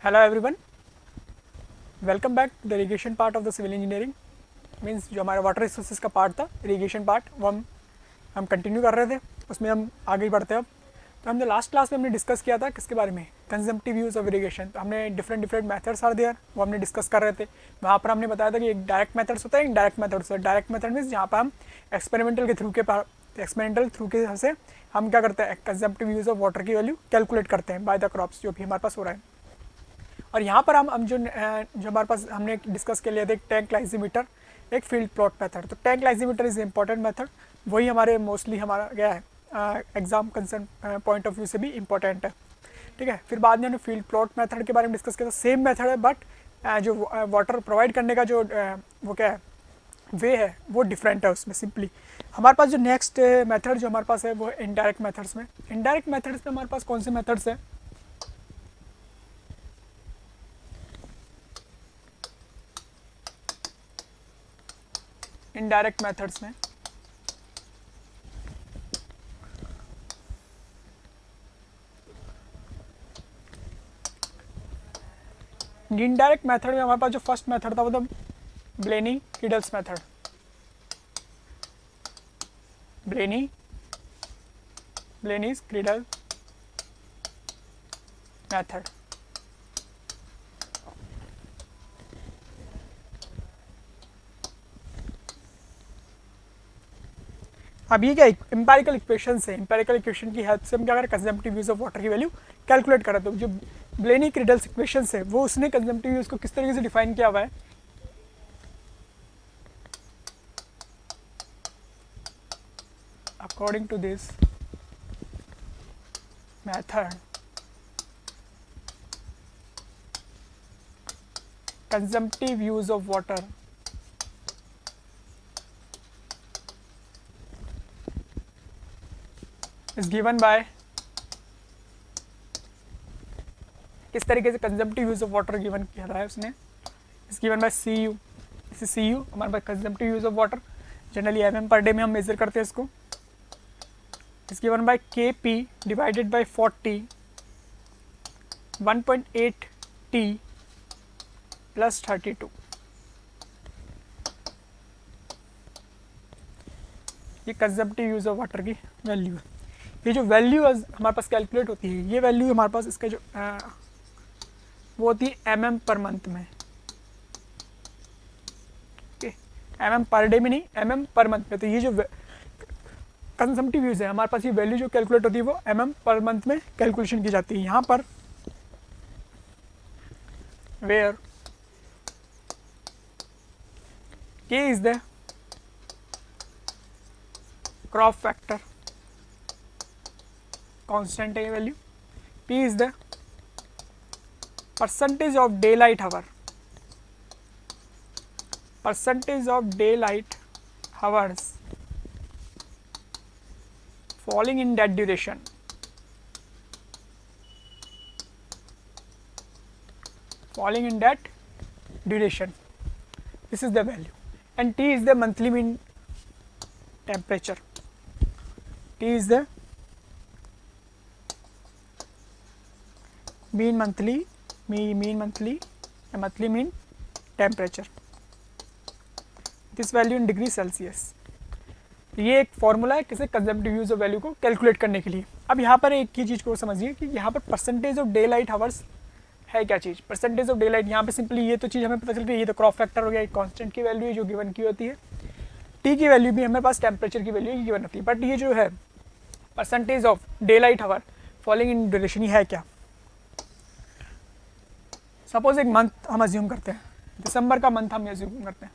Hello everyone, welcome back to the irrigation part of the civil engineering. Means जो हमारा water resources का part था, irrigation part, वो हम कंटिन्यू कर रहे थे। उसमें हम आगे बढ़ते हैं अब। तो हमने लास्ट क्लास में हमने डिस्कस किया था किसके बारे में, कंजम्पटिव यूज़ ऑफ इरीगेशन। तो हमने डिफरेंट मेथड्स आर देयर, वो हमने डिस्कस कर रहे थे। वहाँ पर हमने बताया था कि एक डायरेक्ट मेथड्स होता है, एक डायरेक्ट मेथड्स होता है। डायरेक्ट मेथड मीन्स जहाँ पर हम एक्सपेरिमेंटल थ्रू के से हम क्या करते हैं, कंजम्पटिव यूज़ ऑफ वाटर की वैल्यू कैलकुलेट करते हैं बाय द क्रॉप्स, जो भी हमारे पास हो रहा है। और यहाँ पर हम जो हमारे पास हमने डिस्कस कर लिया था, एक टैंक लाइजीमीटर, एक फील्ड प्लॉट मेथड। तो टैंक लाइजीमीटर इज इंपॉर्टेंट मेथड, वही हमारे मोस्टली हमारा क्या है exam concern point of view से भी इंपॉर्टेंट है। ठीक है, फिर बाद में हमने फील्ड प्लॉट मेथड के बारे में डिस्कस किया था। सेम मेथड है बट जो वाटर प्रोवाइड करने का जो वो क्या है वे है वो डिफरेंट है उसमें। सिंपली हमारे पास जो नेक्स्ट मेथड जो हमारे पास है वो इनडायरेक्ट मेथड्स में। इनडायरेक्ट मेथड्स में हमारे पास कौन से मेथड्स हैं? इनडायरेक्ट मेथड्स में इनडायरेक्ट मेथड में हमारे पास जो फर्स्ट मेथड था वो था ब्लेनी किडल्स मेथड। ब्लेनीज क्रीडल मेथड। अब ये क्या इंपेरिकल इक्वेशन से, इंपेरिकल इक्वेशन की हेल्प से हम क्या करें, कंजम्पटिव यूज ऑफ वाटर की वैल्यू कैलकुलेट करें। तो जो ब्लेनी क्रीडल्स इक्वेशन है वो उसने कंजम्पटिव यूज को किस तरीके से डिफाइन किया हुआ है, according to this method consumptive use of water is given by, किस तरीके से consumptive use of water given किया है उसने, is given by C U. C U हमारे पास consumptive use of water, generally m per day में हम मेजर करते हैं इसको। Is given by K P divided by 40 1.8 T plus 32। ये कंजम्पटिव यूज ऑफ वाटर की वैल्यू है। ये जो वैल्यू हमारे पास कैलकुलेट होती है, ये वैल्यू हमारे पास इसका जो वो होती है एम पर मंथ में। एम पर डे में नहीं, एम पर मंथ में। तो ये जो कंजम्पटिव यूज है हमारे पास, ये वैल्यू जो कैलकुलेट होती है वो एम पर मंथ में कैलकुलेशन की जाती है। यहाँ पर where K is the crop factor, constant है ये value. P is the percentage of daylight hour, percentage of daylight hours falling in that duration, this is the value. And T is the monthly mean temperature. T is the monthly mean temperature, this value in degree Celsius. ये एक formula है किसी consumptive use of value को calculate करने के लिए। अब यहाँ पर एक ही चीज़ को समझिए कि यहाँ पर percentage of daylight hours है क्या चीज़, परसेंटेज ऑफ डे लाइट। यहाँ पे सिंपली ये तो चीज़ हमें पता चल रही है, ये तो क्रॉप फैक्टर हो गया, एक कांस्टेंट की वैल्यू है जो गिवन की होती है। टी की वैल्यू भी हमारे पास टेम्परेचर की वैल्यू गिवन होती है। बट ये जो है percentage of daylight hour falling in duration, ये है क्या। सपोज एक मंथ हम अज्यूम करते हैं, दिसंबर का मंथ हम अज्यूम करते हैं।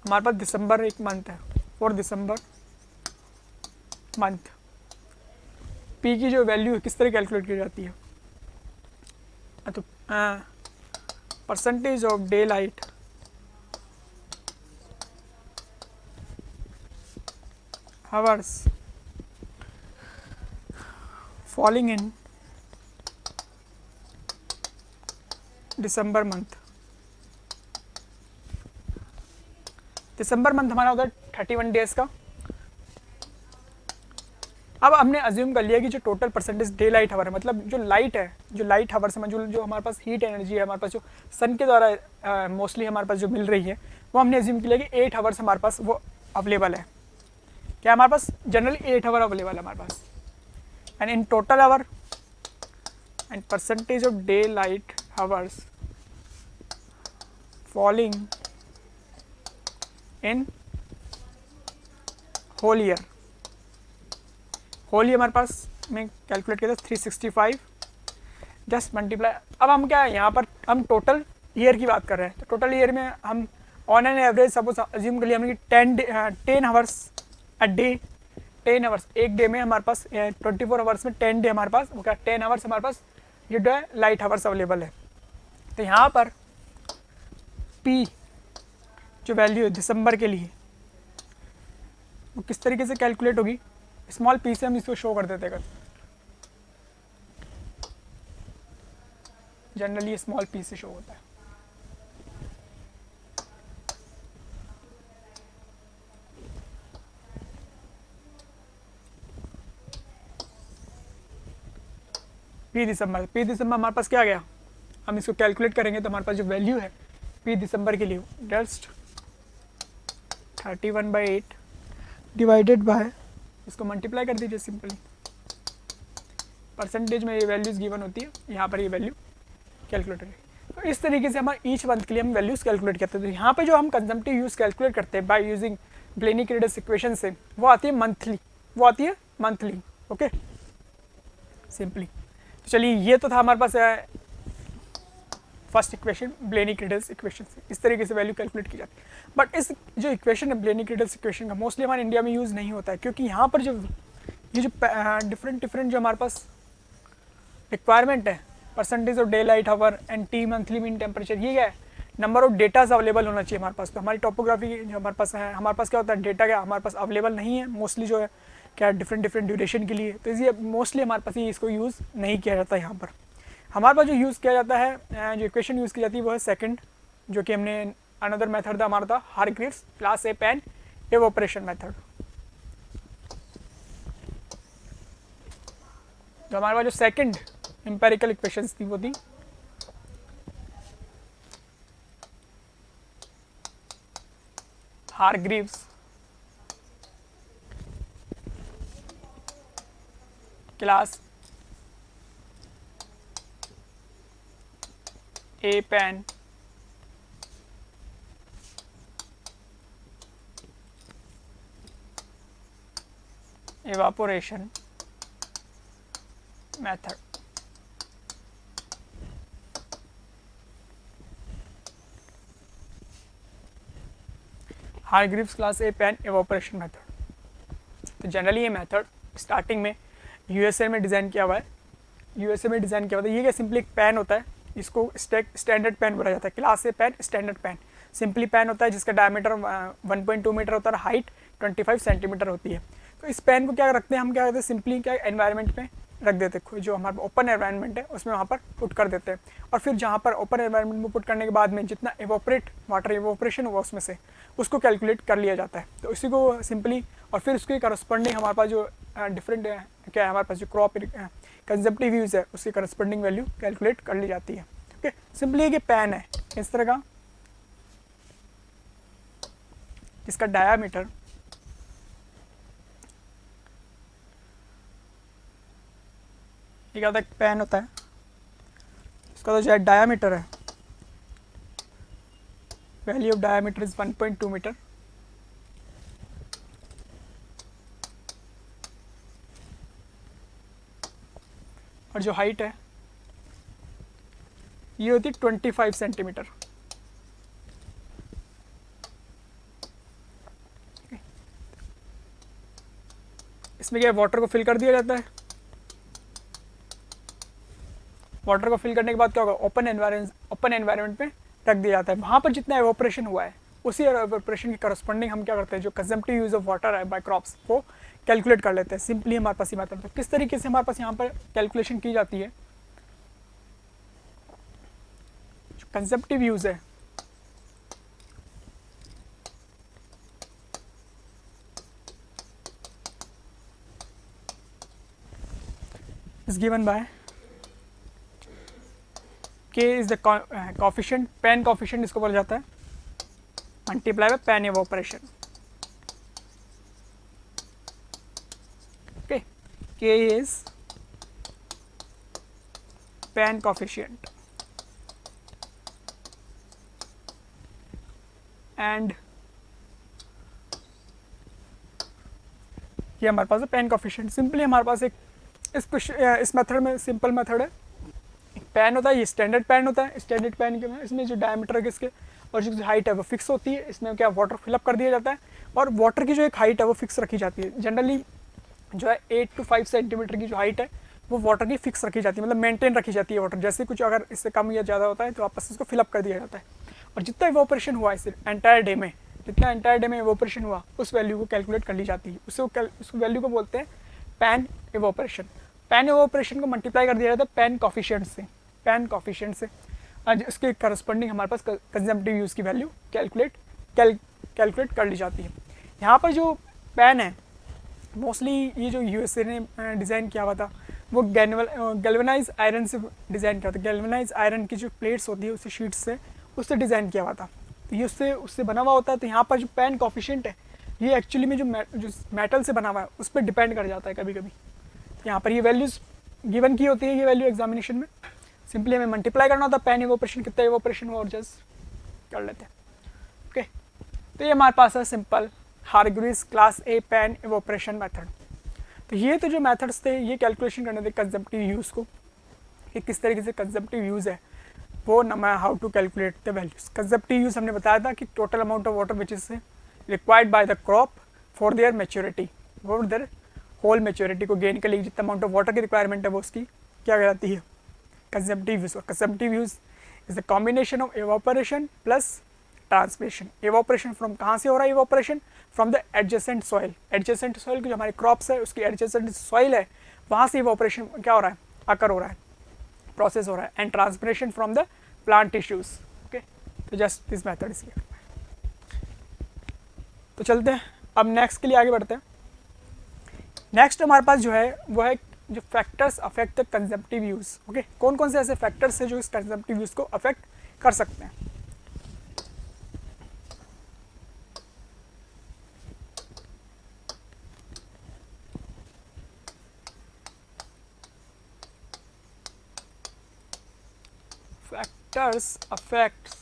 हमारे पास दिसंबर एक मंथ है, फॉर दिसंबर मंथ पी की जो वैल्यू है किस तरह कैलकुलेट की जाती है, तो percentage of daylight hours falling in December month. December month हमारा होता है 31 डेज का। अब हमने अज्यूम कर लिया कि जो टोटल परसेंटेज डे लाइट हावर है, मतलब जो लाइट है, जो लाइट हावर से जो हमारे पास हीट एनर्जी है, हमारे पास जो सन के द्वारा मोस्टली हमारे पास जो मिल रही है, वो हमने अज्यूम किया कि 8 आवर्स हमारे पास वो अवेलेबल है। क्या हमारे पास जनरली 8 आवर अवेलेबल है हमारे पास, and in total hour and percentage of daylight hours falling in whole year. Whole year हमारे पास में कैलकुलेट किया था 365 जस्ट मल्टीप्लाई। अब हम क्या है यहाँ पर हम टोटल ईयर की बात कर रहे हैं, तो टोटल ईयर में हम on an average suppose assume कर लिया हमने कि 10 आवर्स अ डे, 10 आवर्स एक डे में हमारे पास 24 आवर्स में 10 डे हमारे पास, वो क्या 10 आवर्स हमारे पास ये जो है लाइट आवर्स अवेलेबल है। तो यहाँ पर पी जो वैल्यू है दिसंबर के लिए वो किस तरीके से कैलकुलेट होगी, स्मॉल पी से हम इसको शो कर देते हैं। जनरली स्मॉल पी से शो होता है। पी दिसंबर हमारे पास क्या आ गया, हम इसको कैलकुलेट करेंगे तो हमारे पास जो वैल्यू है पी दिसंबर के लिए जस्ट 31/8 डिवाइडेड बाय, इसको मल्टीप्लाई कर दीजिए सिंपली, परसेंटेज में ये वैल्यूज़ गिवन होती है, यहाँ पर ये वैल्यू कैलकुलेट करेंगे। तो इस तरीके से हमारे ईच मंथ के लिए हम वैल्यूज़ कैलकुलेट करते हैं। तो यहाँ पे जो हम कंजम्पटिव यूज़ कैलकुलेट करते हैं बाय यूजिंग ब्लेनी-क्रेडस इक्वेशन से, वो आती है मंथली, ओके सिंपली। तो चलिए ये तो था हमारे पास फर्स्ट इक्वेशन ब्लेनी-क्रेडस इक्वेशन से, इस तरीके से वैल्यू कैलकुलेट की जाती है। बट इस जो इक्वेशन है ब्लेनी-क्रेडस इक्वेशन का मोस्टली हमारे इंडिया में यूज़ नहीं होता है, क्योंकि यहाँ पर जो ये जो डिफरेंट जो हमारे पास रिक्वायरमेंट है, percentage of day light our and T monthly mean temperature, ये क्या है, नंबर ऑफ डेटाज अवेलेबल होना चाहिए हमारे पास। तो हमारी टोपोग्राफी जो हमारे पास है, हमारे पास क्या होता है डेटा क्या हमारे पास अवेलेबल नहीं है मोस्टली जो है क्या डिफरेंट ड्यूरेशन के लिए, तो इसलिए मोस्टली हमारे पास ये इसको यूज़ नहीं किया जाता है। यहाँ पर हमारे पास जो यूज़ किया जाता है, जो इक्वेशन यूज़ की जाती है वो है सेकंड, जो कि हमने अनदर मेथड था हमारा था Hargreaves class A pan evaporation method. जो हमारे पास जो सेकंड एम्पेरिकल इक्वेशंस थी वो थी Hargreaves class A pan evaporation method। Hargreaves class A pan evaporation method. तो जनरली ये मेथड स्टार्टिंग में यूएसए में डिज़ाइन किया हुआ है, ये क्या सिंपली एक पेन होता है, इसको स्टैंडर्ड पेन बोला जाता है, class A pan standard pan, simply pan होता है जिसका डायमीटर 1.2 मीटर होता है और हाइट 25 सेंटीमीटर होती है। तो इस पेन को क्या रखते हैं हम, क्या करते हैं सिंपली क्या एनवायरनमेंट में रख देते हैं, जो हमारा ओपन एनवायरनमेंट है उसमें वहाँ पर पुट कर देते हैं, और फिर जहाँ पर ओपन एनवायरनमेंट में पुट करने के बाद में जितना वाटर इवोपरेशन हुआ उसमें से उसको कैलकुलेट कर लिया जाता है। तो इसी को सिंपली, और फिर उसके करस्पॉन्डिंग हमारे पास जो डिफरेंट क्या है हमारे पास जो क्रॉप कंजम्पटिव यूज़ है उसकी करस्पॉन्डिंग वैल्यू कैलकुलेट कर ली जाती है। ओके सिंपली एक पेन है इस तरह का, इसका डायामीटर ये क्या होता है, पेन होता है, इसका तो जो डायामीटर है, value of diameter is 1.2 metre, और जो हाइट है ये होती है 25 सेंटीमीटर। इसमें क्या वाटर को फिल कर दिया जाता है, वाटर को फिल करने के बाद क्या होगा, ओपन एनवायरनमेंट में रख दिया जाता है। वहाँ पर जितना एवोपरेशन हुआ है उसी एवोपरेशन के करस्पॉन्डिंग हम क्या करते हैं, जो कंजम्पटिव यूज़ ऑफ वाटर है बाय क्रॉप्स वो कैलकुलेट कर लेते हैं। सिंपली हमारे पास ये मेथड है। किस तरीके से हमारे पास यहाँ पर कैलकुलेशन की जाती है, जो कंजम्पटिव यूज़ है is given bye K is the coefficient, pan coefficient इसको बोला जाता है, multiply by pan evaporation. Okay, K is pan coefficient and ये हमारे पास है पैन कोफिशिएंट। सिंपली हमारे पास एक इस मेथड में सिंपल मेथड है, पैन होता है, ये स्टैंडर्ड पैन होता है। स्टैंडर्ड पैन के में इसमें जो डायमीटर है इसके और जो हाइट है वो फिक्स होती है। इसमें क्या वाटर फिलअप कर दिया जाता है और वाटर की जो एक हाइट है वो फिक्स रखी जाती है। जनरली जो है 8 to 5 सेंटीमीटर की जो हाइट है वो वाटर की फिक्स रखी जाती है, मतलब मेंटेन रखी जाती है वाटर। जैसे कुछ अगर इससे कम या ज़्यादा होता है तो वापस इसको फिलअप कर दिया जाता है। और जितना इवोपरेशन हुआ इस एंटायर डे में, जितना एंटायर डे में इवोपरेशन हुआ उस वैल्यू को कैलकुलेट कर ली जाती है। उस वैल्यू को बोलते हैं पैन इवोपरेशन। पैन इवोपरेशन को मल्टीप्लाई कर दिया जाता है पैन कोफिशिएंट से, पैन कोफिशिएंट से। आज इसके करस्पॉन्डिंग हमारे पास कंजम्पटिव यूज़ की वैल्यू कैलकुलेट कर ली जाती है। यहाँ पर जो पैन है मोस्टली ये जो यूएसए ने डिज़ाइन किया हुआ था वो गैल्वेनाइज आयरन से डिज़ाइन किया था। गैल्वेनाइज आयरन की जो प्लेट्स होती है उसी शीट्स से उससे डिज़ाइन किया हुआ था, तो ये उससे बना हुआ होता है। तो यहाँ पर जो पैन कोफिशिएंट है ये एक्चुअली में जो मेटल से बना हुआ है उस पर डिपेंड कर जाता है कभी कभी। यहाँ पर ये वैल्यूज़ गिवन की होती है, ये वैल्यू एग्जामिनेशन में सिंपली हमें मल्टीप्लाई करना होता है पैन इवोपरेशन कितना इवोपरेशन हुआ और जस्ट कर लेते हैं। ओके, तो ये हमारे पास है simple Hargreaves class A pan evaporation method. तो ये तो जो मेथड्स थे ये कैलकुलेशन करने थे कंजम्पटिव यूज़ को, कि किस तरीके से कंजम्पटिव यूज़ है वो ना how to calculate the values. Consumptive use हमने बताया था कि total amount of water which is required by the crop for their maturity, for their whole maturity को गेन के लिए जितना अमाउंट ऑफ वाटर की रिक्वायरमेंट है वो उसकी क्या कहलाती है, कंजम्पटिव यूज़। और consumptive use is the combination of evaporation plus transpiration. Evaporation from कहाँ से हो रहा है, evaporation from the adjacent soil. Adjacent soil की जो हमारी क्रॉप्स है उसकी एडजेसेंट सॉइल है वहाँ से इवापोरेशन क्या हो रहा है, अकर हो रहा है, प्रोसेस हो रहा है। And transpiration from the plant tissues. Okay, तो just this method is here. तो चलते हैं अब नेक्स्ट के लिए आगे बढ़ते हैं। नेक्स्ट हमारे पास जो है वो है जो factors affect the consumptive use. Okay, कौन कौन से ऐसे फैक्टर्स हैं जो इस कंजम्पटिव यूज़ को अफेक्ट कर सकते हैं। Factors affects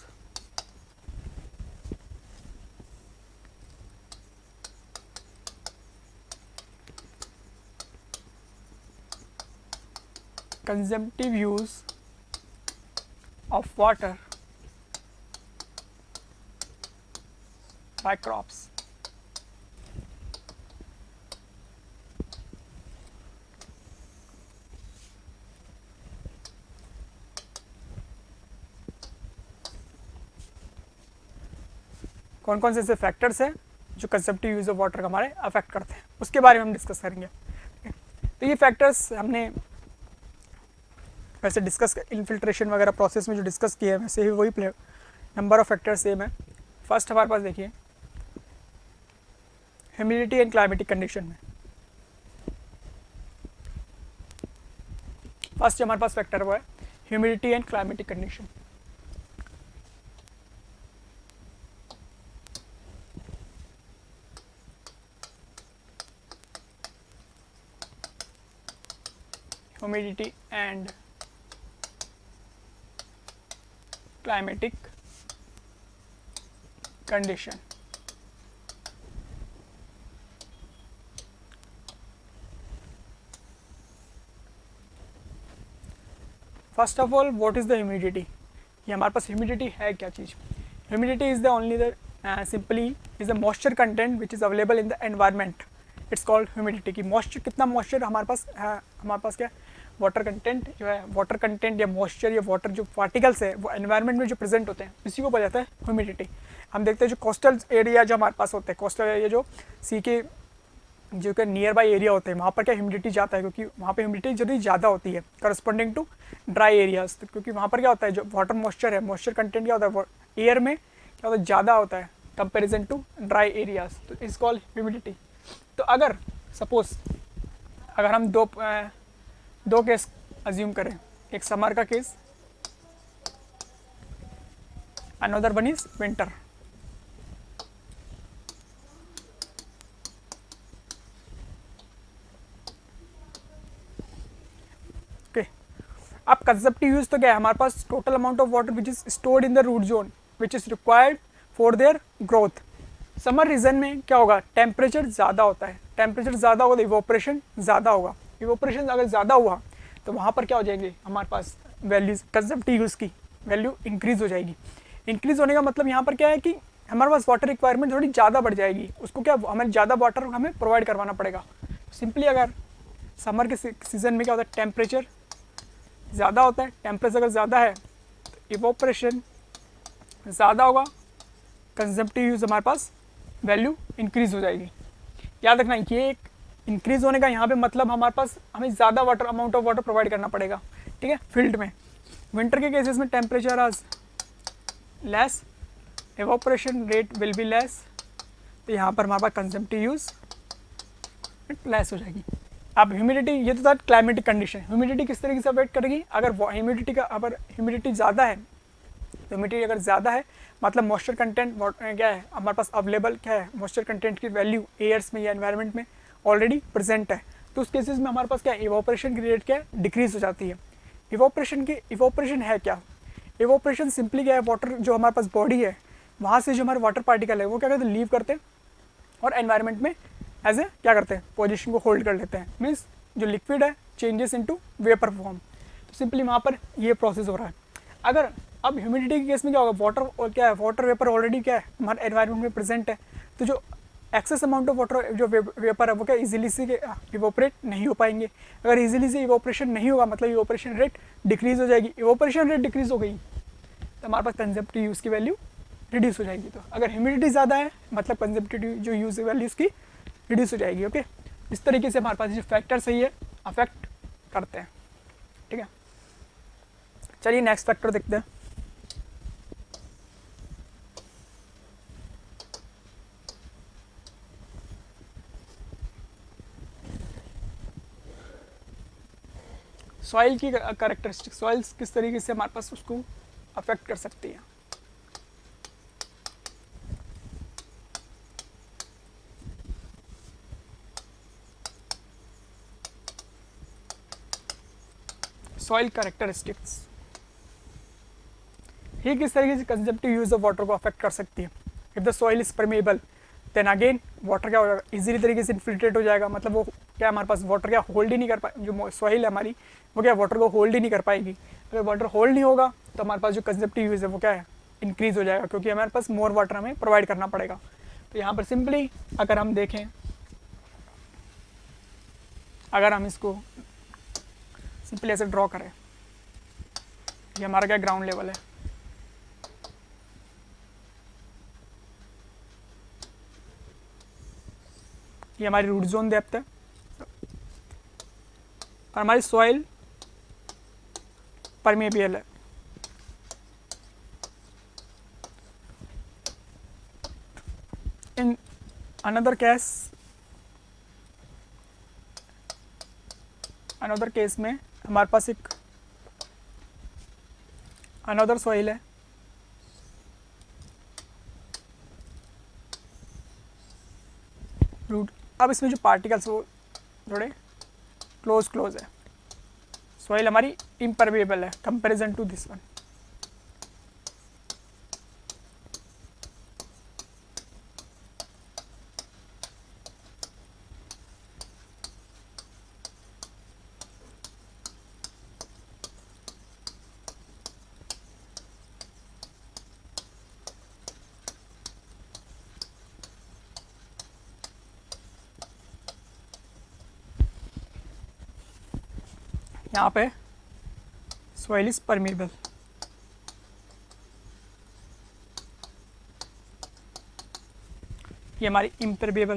consumptive use of water by crops। कौन कौन से ऐसे फैक्टर्स हैं जो कंजम्पटिव यूज़ ऑफ वाटर का हमारे अफेक्ट करते हैं उसके बारे में हम डिस्कस करेंगे। तो ये फैक्टर्स हमने वैसे डिस्कस इनफिल्ट्रेशन वगैरह प्रोसेस में जो डिस्कस किया है वैसे ही वही नंबर ऑफ फैक्टर्स सेम है। फर्स्ट हमारे पास देखिए ह्यूमिडिटी एंड क्लाइमेटिक कंडीशन में फर्स्ट हमारे पास फैक्टर वो है humidity and climatic condition. Humidity and climatic condition। First of all what is the humidity. ये हमारे पास ह्यूमिडिटी है क्या चीज़। Humidity is the only the simply is the moisture content which is available in the environment. It's called humidity की moisture कितना moisture हमारे पास है, हमारे पास क्या वाटर कंटेंट जो है वाटर कंटेंट या मॉइस्चर या वाटर जो पार्टिकल्स है वो एनवायरनमेंट में जो प्रेजेंट होते हैं इसी को बोला जाता है ह्यूमिडिटी। हम देखते हैं जो कोस्टल एरिया जो हमारे पास होते हैं, कोस्टल एरिया जो सी के जो कि नियर बाई एरिया होते हैं वहाँ पर क्या ह्यूमिडिटी जाता है क्योंकि वहाँ पे ह्यूमिडिटी जरूरी ज़्यादा होती है करस्पॉन्डिंग टू ड्राई एरियाज। क्योंकि वहाँ पर क्या होता है जो वाटर मॉइस्चर है, मॉइस्चर कंटेंट क्या होता है एयर में क्या होता है ज़्यादा होता है कंपेरिजन टू ड्राई एरियाज, तो इज कॉल्ड ह्यूमिडिटी। तो अगर सपोज अगर हम दो केस अज्यूम करें, एक समर का case, another one is winter. अब कंसेप्टिव यूज तो क्या है, हमारे पास total amount of water which is stored in the root zone which is required for their growth. Summer region में क्या होगा, टेम्परेचर ज़्यादा होता है, टेम्परेचर ज़्यादा होगा तो इवोपरेशन ज़्यादा होगा, इवोपरेशन अगर ज़्यादा हुआ तो वहाँ पर क्या हो जाएंगे हमारे पास वैल्यूज, कंसेप्टिव यूज़ की वैल्यू इंक्रीज़ हो जाएगी। इंक्रीज़ होने का मतलब यहाँ पर क्या है कि हमारे पास वाटर रिक्वायरमेंट थोड़ी ज़्यादा बढ़ जाएगी, उसको क्या हमें ज़्यादा वाटर हमें प्रोवाइड करवाना पड़ेगा। सिंपली अगर समर के सीज़न में क्या होता है, टेम्परेचर ज़्यादा होता है, टेम्परेचर अगर ज़्यादा है तो इवोपरेशन ज़्यादा होगा, कंजम्पटिव यूज़ हमारे पास वैल्यू इंक्रीज़ हो जाएगी। याद रखना ये एक इंक्रीज़ होने का यहाँ पे मतलब हमारे पास हमें ज़्यादा water amount of water provide करना पड़ेगा, ठीक है। फील्ड में विंटर के केसेस में टेम्परेचर आज less, evaporation rate will be less, तो यहाँ पर हमारे पास कंजम्पटिव यूज़ लेस हो जाएगी। अब ह्यूमिडिटी, ये तो था क्लाइमेटिक कंडीशन, ह्यूमिडिटी किस तरीके से अफेक्ट करेगी, अगर ह्यूमिडिटी का अगर ह्यूमिडिटी ज़्यादा है, ह्यूमिडिटी अगर ज़्यादा है मतलब मॉइस्चर कंटेंट क्या है हमारे पास अवेलेबल, क्या है मॉइस्चर कंटेंट की वैल्यू एयर्स में या एनवायरनमेंट में ऑलरेडी प्रेजेंट है, तो उस केसेस में हमारे पास क्या है इवोपरेशन की रेट क्या है डिक्रीज हो जाती है। इवोपरेशन है क्या, इवोपरेशन सिंपली क्या है, वाटर जो हमारे पास बॉडी है वहाँ से जो हमारे वाटर पार्टिकल है वो क्या करते हैं, लीव करते हैं और एनवायरनमेंट में एज ए क्या करते हैं पोजीशन को होल्ड कर लेते हैं, मीन्स जो लिक्विड है चेंजेस इनटू वेपर फॉर्म। तो सिंपली वहाँ पर ये प्रोसेस हो रहा है। अगर अब ह्यूमिडिटी के केस में क्या होगा, वाटर क्या है, वाटर वेपर ऑलरेडी क्या है हमारे एनवायरनमेंट में प्रेजेंट है, तो जो एक्सेस अमाउंट ऑफ वाटर जो वेपर है वो क्या इजीली से इवोपरेट नहीं हो पाएंगे। अगर इजीली से इवोपरेशन नहीं होगा मतलब इवोपरेशन रेट डिक्रीज हो जाएगी, इवोपरेशन रेट डिक्रीज हो गई तो हमारे पास कंजम्पटिव यूज़ की वैल्यू रिड्यूस हो जाएगी। तो अगर ह्यूमिडिटी ज़्यादा है मतलब कंजम्पटिव जो यूज़ वैल्यूज़ की रिड्यूस हो जाएगी। ओके, इस तरीके से हमारे पास जो फैक्टर सही है अफेक्ट करते हैं, ठीक है। चलिए नेक्स्ट फैक्टर देखते हैं। सॉइल की कैरेक्टरिस्टिक, सॉइल्स किस तरीके से हमारे पास उसको अफेक्ट कर सकती है। सॉइल कैरेक्टरिस्टिक्स ये किस तरीके से कंजम्पटिव यूज ऑफ वाटर को अफेक्ट कर सकती है। If the soil is permeable then again water क्या हो जाएगा, इजीली तरीके से इन्फिल्ट्रेट हो जाएगा, मतलब वो क्या हमारे पास वाटर क्या होल्ड ही नहीं कर पाए, जो सॉइल है हमारी वो क्या वाटर को होल्ड ही नहीं कर पाएगी। अगर वाटर होल्ड नहीं होगा तो हमारे पास जो कंजम्पटिव यूज है वो क्या है इंक्रीज हो जाएगा, क्योंकि हमारे पास मोर वाटर हमें प्रोवाइड करना पड़ेगा। तो यहाँ पर सिंपली अगर हम देखें, अगर हम इसको सिंपली ऐसे ड्रॉ करें, ये हमारा क्या ग्राउंड लेवल है, ये हमारी रूट जोन डेप्थ है और हमारी सॉइल परमेबल है। इन अनदर केस में हमारे पास एक अनदर सॉइल है, रूट। अब इसमें जो पार्टिकल्स वो थोड़े क्लोज है, सॉइल हमारी इम्परमेबल है कंपैरिजन टू दिस वन। यहाँ पे सॉइल इज परमेबल, ये हमारी इम्परमेबल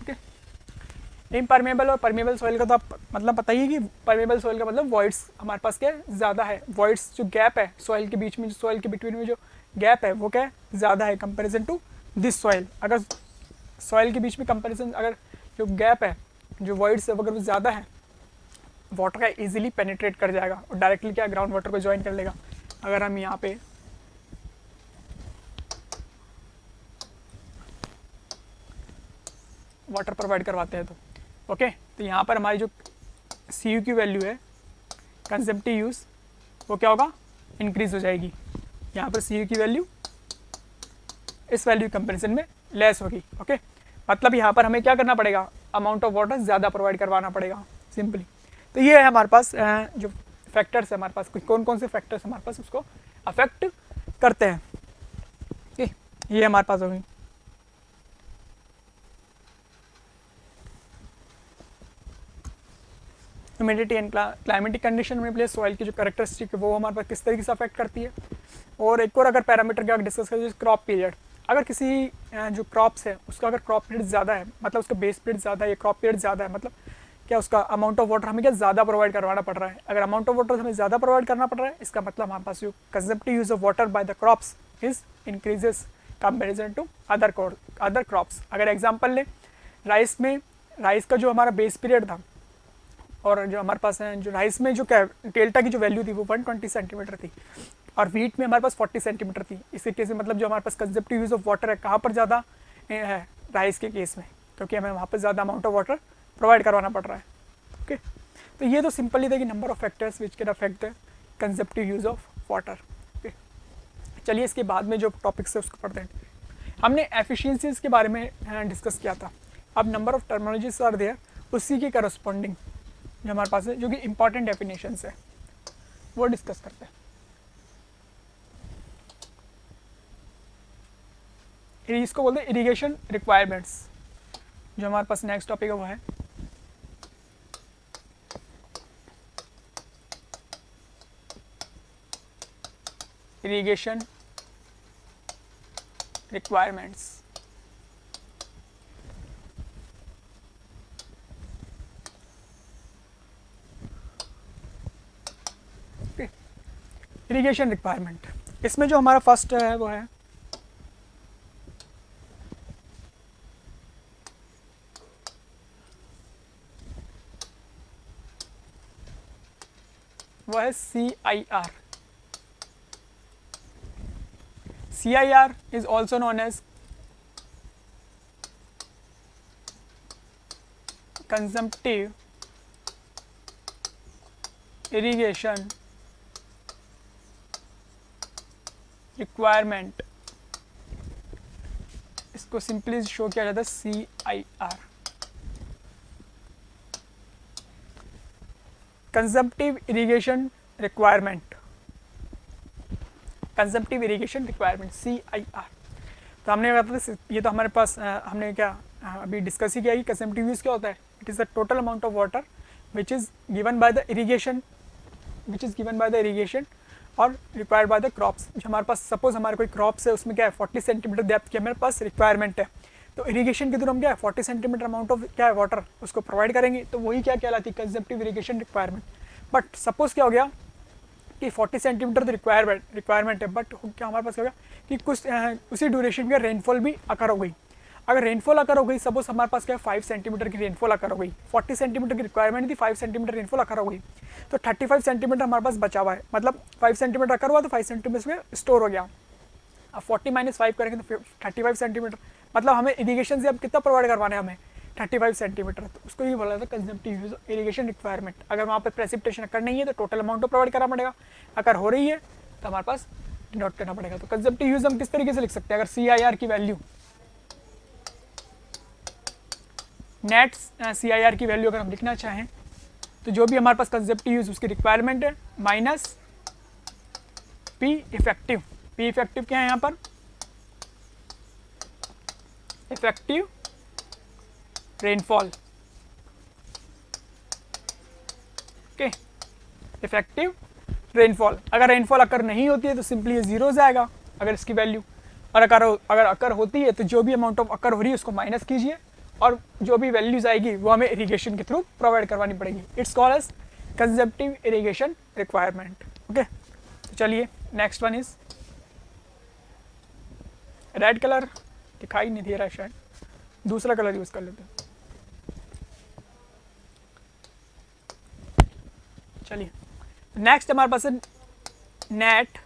ओके। इम्परमेबल और परमेबल सॉइल का तो आप मतलब पता ही है कि परमेबल सॉइल का मतलब वॉइड्स हमारे पास क्या है ज़्यादा है, वॉइड्स जो गैप है सॉइल के बीच में, जो सॉइल के बिटवीन में जो गैप है वो क्या है ज़्यादा है कंपेरिजन टू दिस सॉइल। अगर सॉइल के बीच में कंपैरिजन, अगर जो गैप है, जो वॉइड्स है अगर वो ज़्यादा है, वाटर का इजीली पेनिट्रेट कर जाएगा और डायरेक्टली क्या ग्राउंड वाटर को ज्वाइन कर लेगा। अगर हम यहाँ पे वाटर प्रोवाइड करवाते हैं तो ओके, तो यहाँ पर हमारी जो सी यू की वैल्यू है कंजम्पटिव यूज़, वो क्या होगा, इंक्रीज हो जाएगी। यहाँ पर सी यू की वैल्यू इस वैल्यू कंपेरिजन में लेस होगी। ओके, मतलब यहाँ पर हमें क्या करना पड़ेगा, अमाउंट ऑफ वाटर ज़्यादा प्रोवाइड करवाना पड़ेगा सिंपली। तो ये है हमारे पास जो फैक्टर्स है, हमारे पास कौन कौन से फैक्टर्स हमारे पास उसको अफेक्ट करते हैं। ओके, ये हमारे पास होगी। ह्यूमिडिटी एंड क्लाइमेटिक कंडीशन में प्लेस सॉइल की जो कैरेक्टरिस्टिक है वो हमारे पास किस तरीके से अफेक्ट करती है। और एक और अगर पैरामीटर का डिस्कस करें, क्रॉप पीरियड, अगर किसी जो क्रॉप्स है उसका अगर क्रॉप पीरियड ज़्यादा है, मतलब उसका बेस पीरियड ज़्यादा है या क्रॉप पीरियड ज़्यादा है, मतलब क्या उसका अमाउंट ऑफ वाटर हमें क्या ज़्यादा प्रोवाइड करवाना पड़ रहा है। अगर अमाउंट ऑफ वाटर हमें ज़्यादा प्रोवाइड करना पड़ रहा है, इसका मतलब हमारे पास जो consumptive use of water by the crops is increases comparison to other crops. अगर एग्जाम्पल लें, राइस में, राइस का जो हमारा बेस पीरियड था और जो हमारे पास है, जो राइस में जो क्या डेल्टा की जो वैल्यू थी वो 120 सेंटीमीटर थी और वीट में हमारे पास 40 सेंटीमीटर थी। इसी केस में मतलब जो हमारे पास कंजम्पटिव यूज ऑफ वाटर है कहाँ पर ज़्यादा है, राइस के केस में, क्योंकि हमें वहाँ पर ज़्यादा अमाउंट ऑफ वाटर प्रोवाइड करवाना पड़ रहा है। ओके, तो ये तो सिंपली था कि number of factors which can affect the consumptive use of water. Okay, चलिए इसके बाद में जो टॉपिक्स है उसको पढ़ते हैं। हमने एफिशिएंसीज के बारे में डिस्कस किया था। अब number of terminologies are there, उसी के करस्पॉन्डिंग जो हमारे पास है, जो कि इंपॉर्टेंट डेफिनेशंस है, वो डिस्कस करते हैं। इसको बोलते हैं इरिगेशन रिक्वायरमेंट्स। जो हमारे पास नेक्स्ट टॉपिक है वो है इरिगेशन रिक्वायरमेंट्स। इरिगेशन रिक्वायरमेंट, इसमें जो हमारा फर्स्ट है वो है CIR. CIR is also known as consumptive irrigation requirement. इसको सिंपली शो किया जाता है CIR, consumptive irrigation requirement, consumptive irrigation requirement CIR। तो हमने बताया ये तो हमारे पास हमने क्या अभी डिस्कस ही किया कि कंजम्पटिव यूज क्या होता है। It is the total amount of water which is given by the irrigation, और रिक्वायर्ड बाय द क्रॉप्स। जो हमारे पास सपोज हमारे कोई क्रॉप्स है उसमें क्या है 40 सेंटीमीटर डेप्थ की हमारे पास रिक्वायरमेंट है, तो इरिगेशन के थ्रू हम क्या है 40 सेंटीमीटर अमाउंट ऑफ क्या है वाटर उसको प्रोवाइड करेंगे, तो वही क्या कहलाती है consumptive irrigation requirement. But suppose क्या हो गया कि 40 सेंटीमीटर तो रिक्वायरमेंट है, बट क्या हमारे पास क्या हो गया कि कुछ उसी ड्यूरेशन में रेनफॉल भी अकर हो गई। अगर रेनफॉल अकर हो गई, सपोज हमारे पास क्या है 5 सेंटीमीटर की रेनफॉल अकर हो गई, 40 सेंटीमीटर की रिक्वायरमेंट थी, 5 सेंटीमीटर रेनफॉल अकर हो गई, तो 35 सेंटीमीटर हमारे पास बचा हुआ है। मतलब 5 सेंटीमीटर अकर हुआ तो 5 सेंटीमीटर में स्टोर हो गया। अब 40 - 5 करेंगे तो 35 सेंटीमीटर, मतलब हमें इरिगेशन से अब कितना प्रोवाइड करवाना है हमें 35 सेंटीमीटर। तो उसको ही बोला जाता है कंजम्पटिव यूज इरिगेशन रिक्वायरमेंट। अगर वहाँ पर प्रेसिपिटेशन अकर नहीं है तो टोटल अमाउंट प्रोवाइड करना पड़ेगा, अगर हो रही है तो हमारे पास नोट करना पड़ेगा। तो कंजम्पटिव यूज हम किस तरीके से लिख सकते हैं, अगर CIR की वैल्यू, नेट CIR की वैल्यू अगर हम लिखना चाहें तो जो भी हमारे पास कंजम्पटिव यूज उसकी रिक्वायरमेंट है minus P effective. P effective क्या है यहाँ पर, effective rainfall. Okay, effective rainfall. अगर रेनफॉल अकर नहीं होती है तो सिंपली ये 0 जाएगा अगर इसकी वैल्यू, और अगर अकर होती है तो जो भी अमाउंट ऑफ अकर हो रही है उसको माइनस कीजिए और जो भी वैल्यूज आएगी वो हमें इरिगेशन के थ्रू प्रोवाइड करवानी पड़ेगी। It's called as consumptive irrigation requirement. Okay, चलिए next one is red colour, दिखाई नहीं दे रहा है शायद, दूसरा कलर यूज कर लेते हैं। चलिए नेक्स्ट हमारे पास है नेट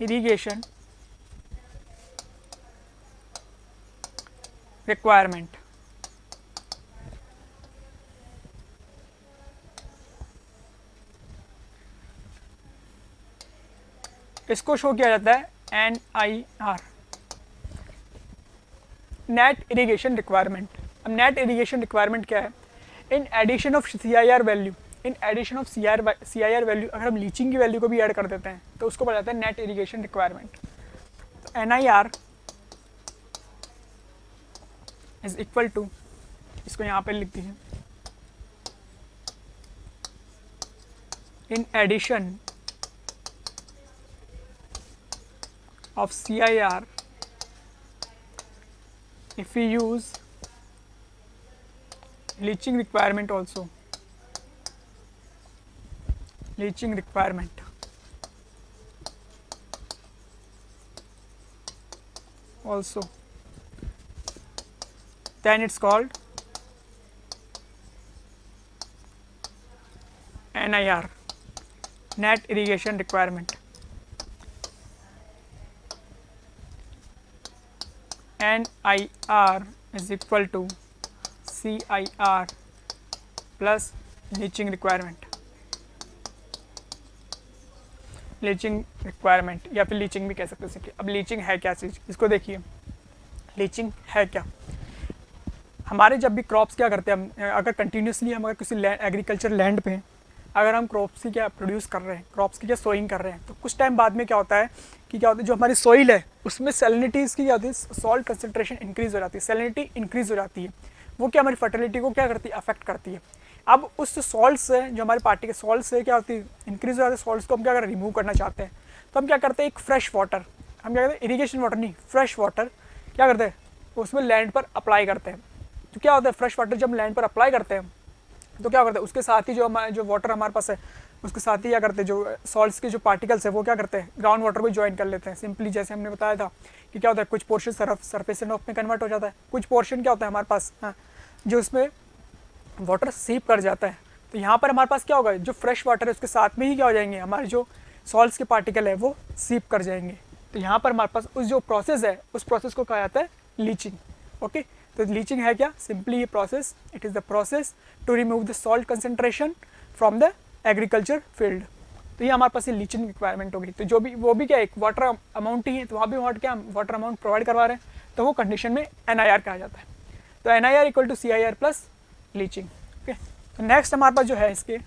इरिगेशन रिक्वायरमेंट। इसको शो किया जाता है NIR, नेट इरिगेशन रिक्वायरमेंट। अब नेट इरिगेशन रिक्वायरमेंट क्या है? In addition of CIR value, in addition of CIR value, अगर हम लीचिंग की वैल्यू को भी ऐड कर देते हैं तो उसको बोला जाता है नेट इरिगेशन रिक्वायरमेंट। तो NIR इज इक्वल टू, इसको यहाँ पे लिख दीजिए, in addition of CIR if we use leaching requirement also, leaching requirement also, then it's called NIR, net irrigation requirement. NIR is equal to CIR plus leaching requirement, leaching requirement या फिर leaching भी कह सकते हैं। अब leaching है क्या चीज़, इसको देखिए। लीचिंग है क्या? हमारे जब भी क्रॉप्स क्या करते हैं, हम अगर कंटिन्यूसली हम अगर किसी एग्रीकल्चर लैंड पे अगर हम क्रॉप्स की क्या प्रोड्यूस कर रहे हैं, क्रॉप्स की क्या सोइंग कर रहे हैं, तो कुछ टाइम बाद में क्या होता है कि क्या होता है, जो हमारी सोइल है उसमें सैलिनिटीज़ की क्या होती है, सॉल्ट कंसनट्रेशन इंक्रीज हो जाती है, सैलिनिटी इंक्रीज हो जाती है। वो क्या हमारी फर्टिलिटी को क्या करती है, अफेक्ट करती है। अब उस सॉल्ट से, जो हमारे पार्टी के सॉल्ट से क्या होती है, इंक्रीज हो जाते हैं सॉल्ट्स को हम क्या करें, रिमूव करना चाहते हैं। तो हम क्या करते हैं, एक फ्रेश वाटर, हम क्या करते हैं, इरीगेशन वाटर नहीं, फ्रेश वाटर क्या करते हैं, उसमें लैंड पर अप्लाई करते हैं। तो क्या होता है, फ्रेश वाटर जब लैंड पर अप्लाई करते हैं तो क्या करते हैं, उसके साथ ही जो वाटर हमारे पास है उसके साथ ही क्या करते हैं, जो सॉल्ट्स के जो पार्टिकल्स है वो क्या करते हैं, ग्राउंड वाटर को ज्वाइन कर लेते हैं। सिंपली जैसे हमने बताया था कि क्या होता है, कुछ पोर्शन सरफेस एंड ऑफ में कन्वर्ट हो जाता है, कुछ पोर्शन क्या होता है हमारे पास, हाँ, जो उसमें वाटर सीप कर जाता है। तो यहाँ पर हमारे पास क्या होगा, जो फ्रेश वाटर है उसके साथ में ही क्या हो जाएंगे, हमारे जो सॉल्ट्स के पार्टिकल है वो सीप कर जाएंगे। तो यहाँ पर हमारे पास उस जो प्रोसेस है उस प्रोसेस को कहा जाता है लीचिंग। ओके, तो लीचिंग है क्या, सिंपली ये process, it is the process to remove the salt concentration from the agriculture field. तो ये हमारे पास ये लीचिंग रिक्वायरमेंट होगी। तो जो भी वो भी क्या एक वाटर अमाउंट ही है, तो वहाँ भी वहाँ क्या वाटर अमाउंट प्रोवाइड करवा रहे हैं, तो वो कंडीशन में NIR कहा जाता है। तो NIR equal to CIR plus leaching. Okay, तो नेक्स्ट हमारे पास जो है इसके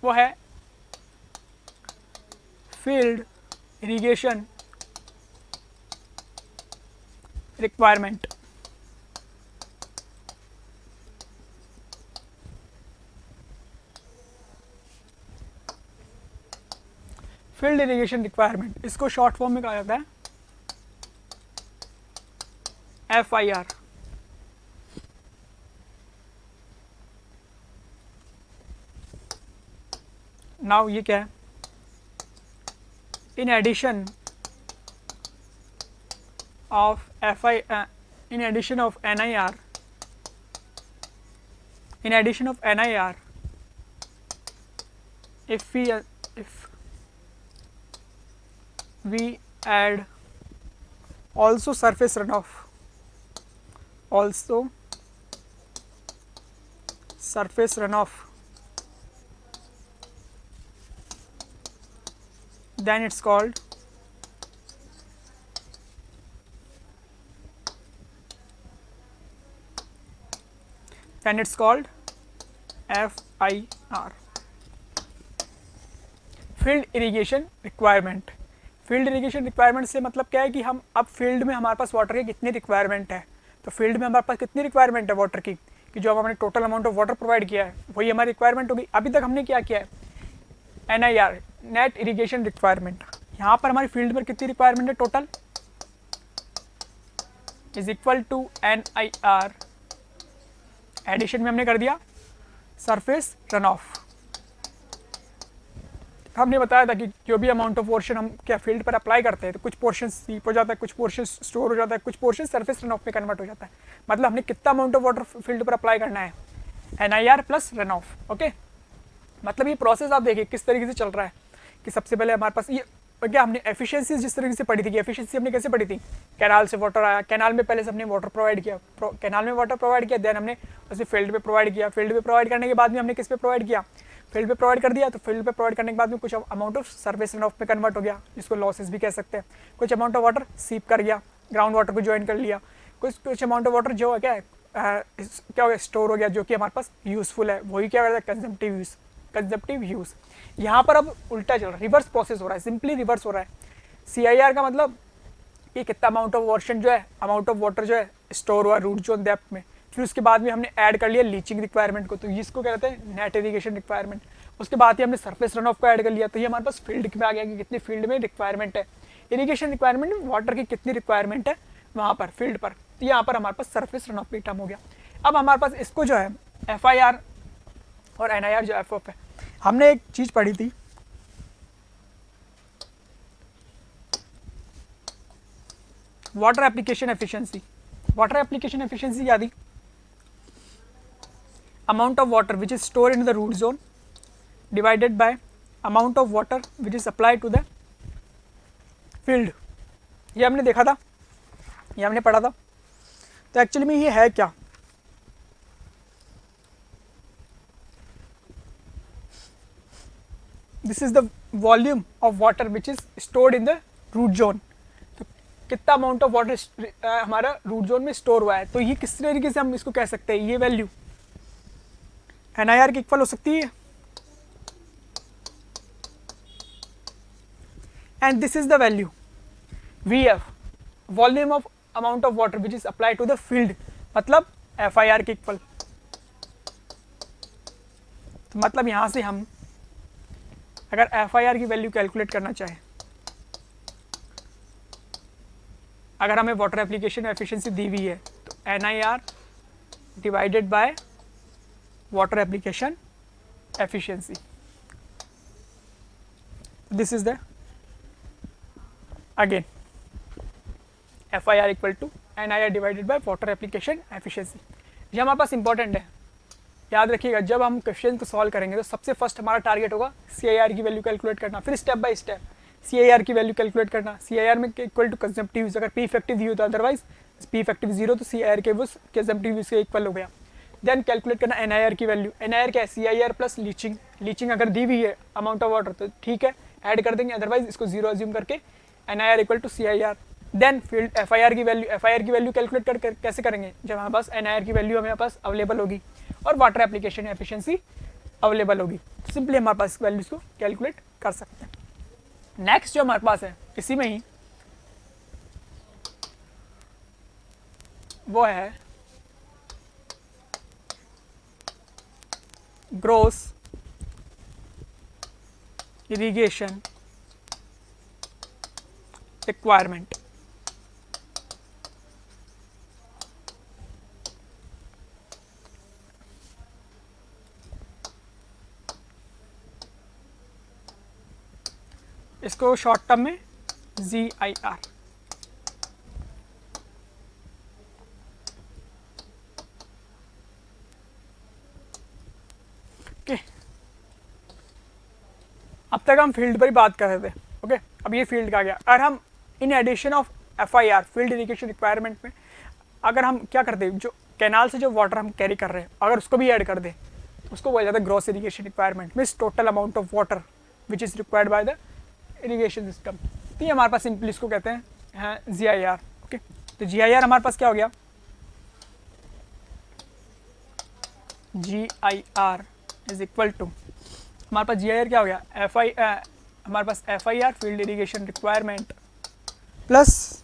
वो है field irrigation requirement. Field irrigation requirement, इसको शॉर्ट फॉर्म में कहा जाता है FIR। नाउ ये क्या है, in addition of in addition of NIR, if we add also surface runoff, then it's called FIR, field irrigation requirement. Field irrigation requirement से मतलब क्या है कि हम अब फील्ड में हमारे पास वाटर की कितनी रिक्वायरमेंट है, तो फील्ड में हमारे पास कितनी रिक्वायरमेंट है वाटर की, कि जो हमने total amount of water provide किया है वही हमारी रिक्वायरमेंट होगी। अभी तक हमने क्या किया है, NIR, नेट इरिगेशन रिक्वायरमेंट। यहाँ पर हमारी फील्ड में कितनी रिक्वायरमेंट है total, is equal to NIR, addition में हमने कर दिया सरफेस रन ऑफ। हमने बताया था कि जो भी अमाउंट ऑफ पोर्शन हम क्या फील्ड पर अप्लाई करते हैं तो कुछ पोर्शन सीप हो जाता है, कुछ पोर्शन स्टोर हो जाता है, कुछ पोर्शन सरफेस रन ऑफ में कन्वर्ट हो जाता है। मतलब हमने कितना अमाउंट ऑफ वाटर फील्ड पर अप्लाई करना है, NIR plus run of. Okay, मतलब ये प्रोसेस आप देखिए किस तरीके से चल रहा है कि सबसे पहले हमारे पास ये क्या हमने एफिशिएंसी जिस तरीके से पढ़ी थी कि एफिशिएंसी हमने कैसे पढ़ी थी, कैनाल से वाटर आया, कैनाल में पहले से हमने वाटर प्रोवाइड किया, कैनाल में वाटर प्रोवाइड किया, देन हमने उसे फील्ड पे प्रोवाइड किया, फील्ड पे प्रोवाइड करने के बाद में हमने किस पे प्रोवाइड किया, फील्ड पे प्रोवाइड कर दिया। तो फील्ड पे प्रोवाइड करने के बाद में कुछ amount of surface run of में कन्वर्ट हो गया, जिसको लॉसेस भी कह सकते हैं। कुछ अमाउंट ऑफ वाटर सीप कर गया, ग्राउंड वाटर को ज्वाइन कर लिया, कुछ अमाउंट ऑफ वाटर जो है क्या हो गया, स्टोर हो गया, जो कि हमारे पास यूजफुल है, वही क्या करता है, कंजप्टिव यूज। यहाँ पर अब उल्टा चल रहा है, रिवर्स प्रोसेस हो रहा है, सिंपली रिवर्स हो रहा है। CIR का मतलब कि कितना अमाउंट ऑफ वर्शन जो है, अमाउंट ऑफ वाटर जो है स्टोर हुआ रूट जोन डेप्थ में। फिर उसके बाद में हमने ऐड कर लिया लीचिंग रिक्वायरमेंट को, तो इसको क्या कहते हैं, नेट इरिगेशन रिक्वायरमेंट। उसके बाद ही हमने सरफेस रन ऑफ को ऐड कर लिया, तो ये हमारे पास फील्ड में आ गया कि कितनी फील्ड में रिक्वायरमेंट है, इरिगेशन रिक्वायरमेंट में वाटर की कितनी रिक्वायरमेंट है वहाँ पर फील्ड पर। तो यहाँ पर हमारे पास सरफेस रन ऑफ भी टर्म हो गया। अब हमारे पास इसको जो है FIR और NIR जो FOF है, हमने एक चीज़ पढ़ी थी, water application efficiency. Water application efficiency क्या थी, amount of water which is store in the root zone divided by amount of water which is apply to the field. ये हमने देखा था, ये हमने पढ़ा था। तो एक्चुअली में ये है क्या, this is the volume of water which is stored in the root zone. तो कितना अमाउंट ऑफ वाटर हमारा रूट जोन में स्टोर हुआ है, तो ये किस तरीके से हम इसको कह सकते हैं, ये वैल्यू NIR की इक्वल हो सकती है, and this is the value VF, volume of amount of water which is apply to the field, मतलब FIR की इक्वल। तो मतलब यहां से हम अगर FIR की वैल्यू कैलकुलेट करना चाहें, अगर हमें वाटर एप्लीकेशन एफिशिएंसी दी हुई है तो NIR divided by water application efficiency, this is the again FIR equal to NIR divided by water application efficiency. ये हमारे पास इंपॉर्टेंट है, याद रखिएगा। जब हम क्वेश्चन को सॉल्व करेंगे तो सबसे फर्स्ट हमारा टारगेट होगा CIR की वैल्यू कैलकुलेट करना, फिर स्टेप बाय स्टेप CIR की वैल्यू कैलकुलेट करना। CIR में इक्वल टू कंजम्पटिव यूज, अगर P इफेक्टिव दी हो तो अदरवाइज P इफेक्टिव 0 तो CIR के वो कंजम्पटिव यूज के इक्वल हो गया। देन कैलकुलेट करना NIR की वैल्यू, NIR क्या है, CIR प्लस लीचिंग। लीचिंग अगर दी हुई है अमाउंट ऑफ वाटर तो ठीक है ऐड कर देंगे, अदरवाइज इसको 0 अज्यूम करके NIR equal to CIR। Then field FIR की वैल्यू कैलकुलेट कर कैसे करेंगे, जब हमारे पास NIR की वैल्यू हमारे पास अवेलेबल होगी और वाटर एप्लीकेशन एफिशिएंसी अवेलेबल होगी, सिंपली हमारे पास वैल्यूज को कैलकुलेट कर सकते हैं। नेक्स्ट जो हमारे पास है इसी में ही वो है ग्रॉस इरिगेशन रिक्वायरमेंट। इसको शॉर्ट टर्म में GIR। ओके, अब तक हम फील्ड पर ही बात कर रहे थे। ओके, अब ये फील्ड का गया। अगर हम in addition of FIR field irrigation requirement में अगर हम क्या करते हैं, जो कैनाल से जो वाटर हम कैरी कर रहे हैं अगर उसको भी ऐड कर दें तो उसको बोला जाता है gross irrigation requirement, means total amount of water which is required by the irrigation system. तो ये हमारे पास सिंपली इसको कहते हैं GIR। ओके, तो GIR हमारे पास क्या हो गया, GIR इज इक्वल टू हमारे पास GIR क्या हो गया, हमारे पास FIR field irrigation requirement plus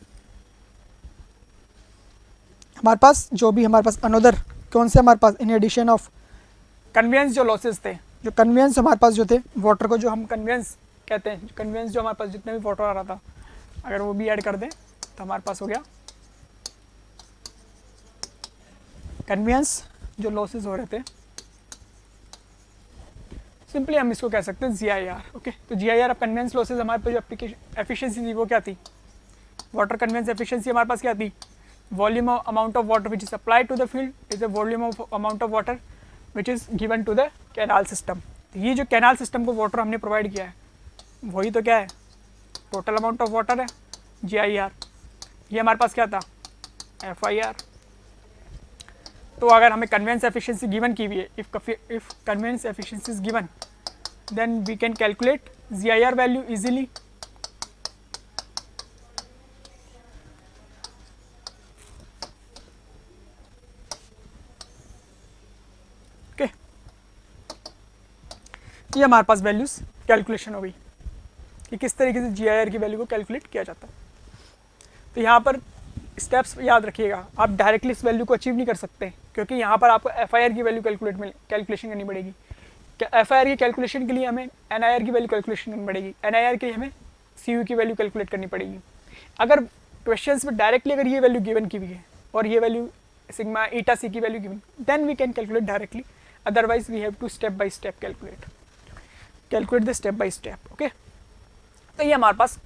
हमारे पास जो भी हमारे पास अनदर कौन से हमारे पास इन एडिशन ऑफ कन्वेंस जो लॉसेस थे, जो कन्वेंस हमारे पास जो थे वाटर को जो हम कन्वेंस कहते हैं, कन्वेंस जो हमारे पास जितने भी वाटर आ रहा था अगर वो भी ऐड कर दें तो हमारे पास हो गया कन्वेंस जो लॉसेस हो रहे थे सिंपली हम इसको कह सकते हैं GIR। ओके, तो GIR ऑफ कन्वेंस लॉसेज हमारे पास जो एप्लीकेशन एफिशिएंसी थी वो क्या थी, वाटर कन्वेंस एफिशिएंसी हमारे पास क्या थी, volume amount of water which is applied to the field is the volume of amount of water which is given to the canal system. ये जो कैनाल सिस्टम को वाटर हमने प्रोवाइड किया है वही तो क्या है, टोटल अमाउंट ऑफ वाटर है, GIR। ये हमारे पास क्या था, FIR। तो अगर हमें कन्वेंस एफिशिएंसी गिवन की हुई है, if conveyance efficiency is given, then we can calculate GIR value easily. Okay, ये हमारे पास वैल्यूज कैलकुलेशन हो गई कि किस तरीके से GIR की वैल्यू को कैलकुलेट किया जाता है। तो यहाँ पर स्टेप्स याद रखिएगा, आप डायरेक्टली इस वैल्यू को अचीव नहीं कर सकते क्योंकि यहाँ पर आपको FIR की वैल्यू कैलकुलेशन करनी पड़ेगी। FIR की कैलकुलेशन के लिए हमें NIR की वैल्यू कैलकुलेशन करनी पड़ेगी, NIR के लिए हमें CU की वैल्यू कैलकुलेट करनी पड़ेगी। अगर क्वेश्चंस में डायरेक्टली अगर ये वैल्यू गिवन की हुई है और ये वैल्यू सिग्मा ईटा सी की value given, then we can calculate directly, otherwise we have to step by step calculate the step by step. Okay, तो ये हमारे पास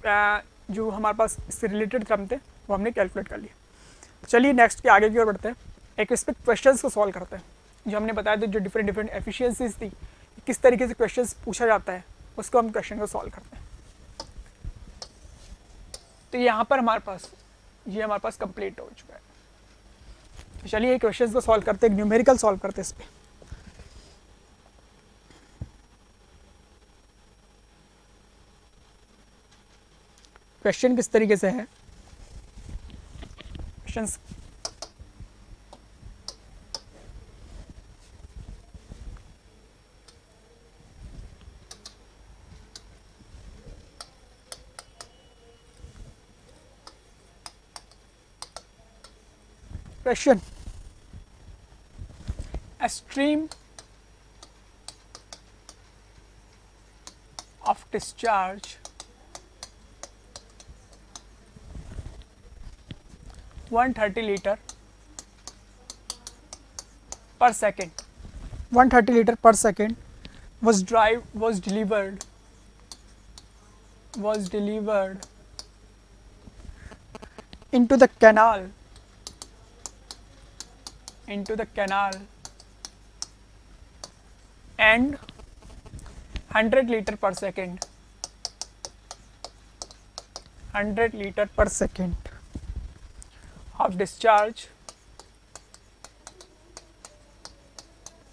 जो हमारे पास इससे रिलेटेड क्रम थे वो हमने कैलकुलेट कर लिया। चलिए नेक्स्ट के आगे की ओर बढ़ते हैं, एक स्पेसिफिक क्वेश्चंस को सॉल्व करते हैं। जो हमने बताया था जो डिफरेंट एफिशिएंसीज थी, किस तरीके से क्वेश्चंस पूछा जाता है, उसको हम क्वेश्चन को सॉल्व करते हैं। तो यहाँ पर हमारे पास कंप्लीट हो चुका है। तो चलिए क्वेश्चंस को सॉल्व करते हैं, न्यूमेरिकल सॉल्व करते हैं इस पर। क्वेश्चन किस तरीके से है, questions question, a stream of discharge 130 liter per second, 130 liter per second was delivered into the canal and 100 liter per second of discharge,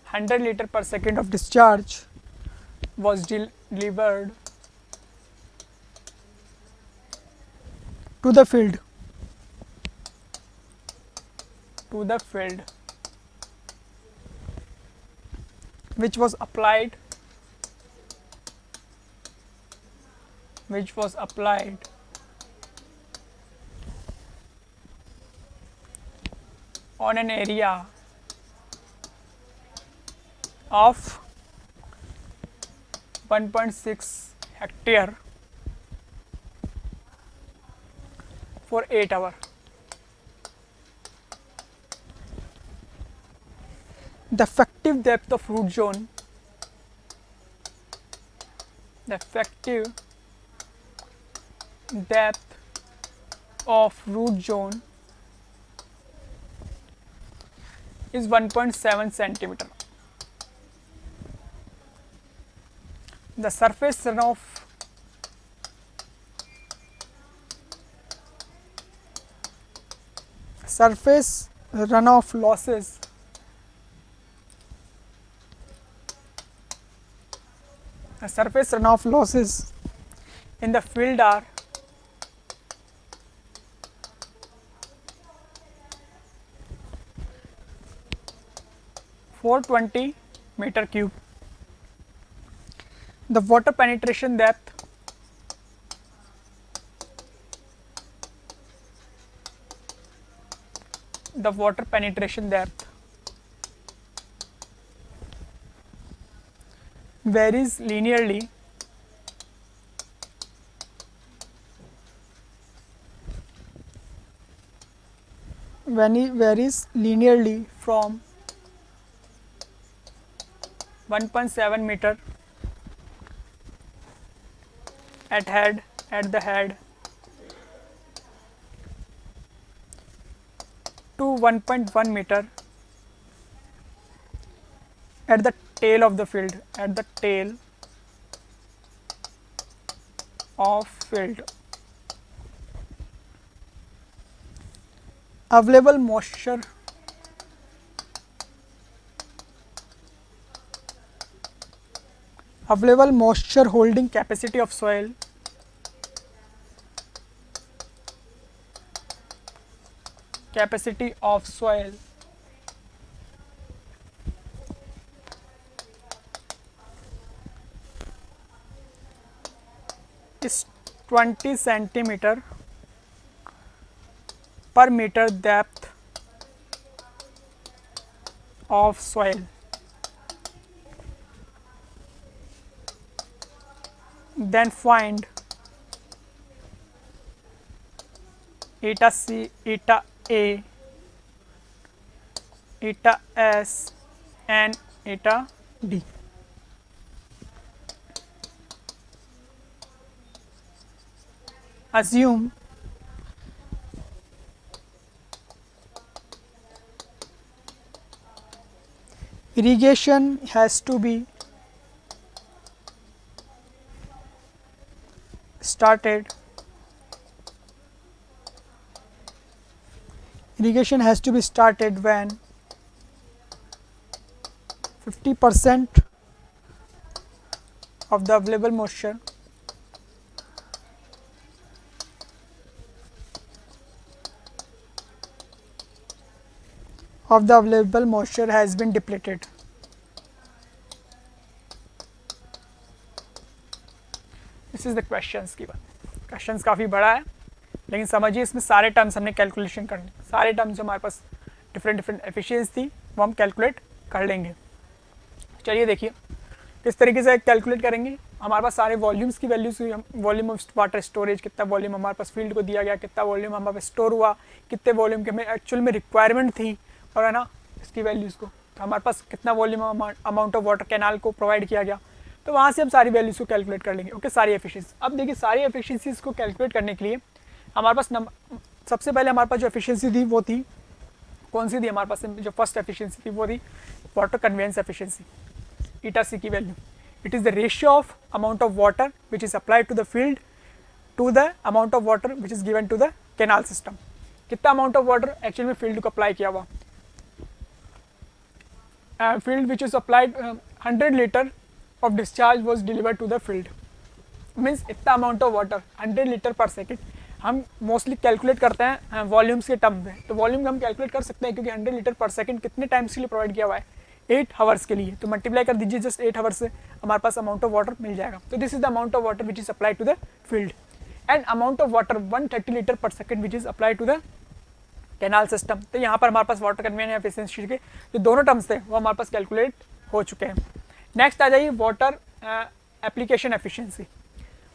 100 liter per second of discharge was delivered to the field which was applied on an area of 1.6 hectare for 8 hours. The effective depth of root zone is 1.7 centimeter. The surface runoff losses in the field are 420 meter cube. The water penetration depth varies linearly from 1.7 meter at the head to 1.1 meter at the tail of the field, at the tail of field. Available moisture holding capacity of soil is 20 centimeter per meter depth of soil. Then find eta C, eta A, eta S and eta D. Assume irrigation has to be started when 50% of the available moisture has been depleted. This is the questions की बात. Questions काफ़ी बड़ा है, लेकिन समझिए इसमें सारे terms हमने कैलकुलेशन करने, सारे टर्म्स जो हमारे पास डिफरेंट एफिशिएंसी थी वो हम कैलकुलेट कर लेंगे. चलिए देखिए किस तरीके से कैलकुलेट करेंगे. हमारे पास सारे वॉल्यूम्स की values, volume of water storage, कितना वॉल्यूम हमारे पास फील्ड को दिया गया, कितना वॉल्यूम हमारे पास स्टोर हुआ, कितने वॉल्यूम की हमें एक्चुअल में रिक्वायरमेंट थी, और है ना इसकी वैल्यूज़ को, तो हमारे पास कितना volume amount of water canal को प्रोवाइड किया गया, तो वहाँ से हम सारी वैल्यूज़ को कैलकुलेट कर लेंगे. ओके, सारी एफिशिएंसी. अब देखिए सारी एफिशिएंसीज को कैलकुलेट करने के लिए हमारे पास सबसे पहले हमारे पास जो एफिशिएंसी थी वो थी, कौन सी थी हमारे पास, जो फर्स्ट एफिशिएंसी थी वो थी water conveyance efficiency, eta C की value. It is the ratio of amount of water which is applied to the field to the amount of water which is given to the canal system. कितना amount of water actual में field को apply किया हुआ, field which is applied 100 liter of discharge was delivered to the field. Means इतना amount of water 100 litre per second. हम mostly calculate करते हैं volumes के टर्म में, तो वॉल्यूम हम कैलकुलेट कर सकते हैं क्योंकि 100 लीटर पर सेकेंड कितने टाइम्स के लिए प्रोवाइड किया हुआ है, 8 आवर्स के लिए. तो मल्टीप्लाई कर दीजिए जस्ट 8 आवर्स से, हमारे पास अमाउंट ऑफ वाटर मिल जाएगा. तो this is the amount of water which is apply to the field. And amount of water 130 litre per second which is apply to the canal system. तो यहाँ पर हमारे पास वाटर कन्वेंस एफिशिएंसी के जो दोनों टर्म्स थे वो हमारे पास कैलकुलेट हो चुके हैं. नेक्स्ट आ जाइए water application efficiency.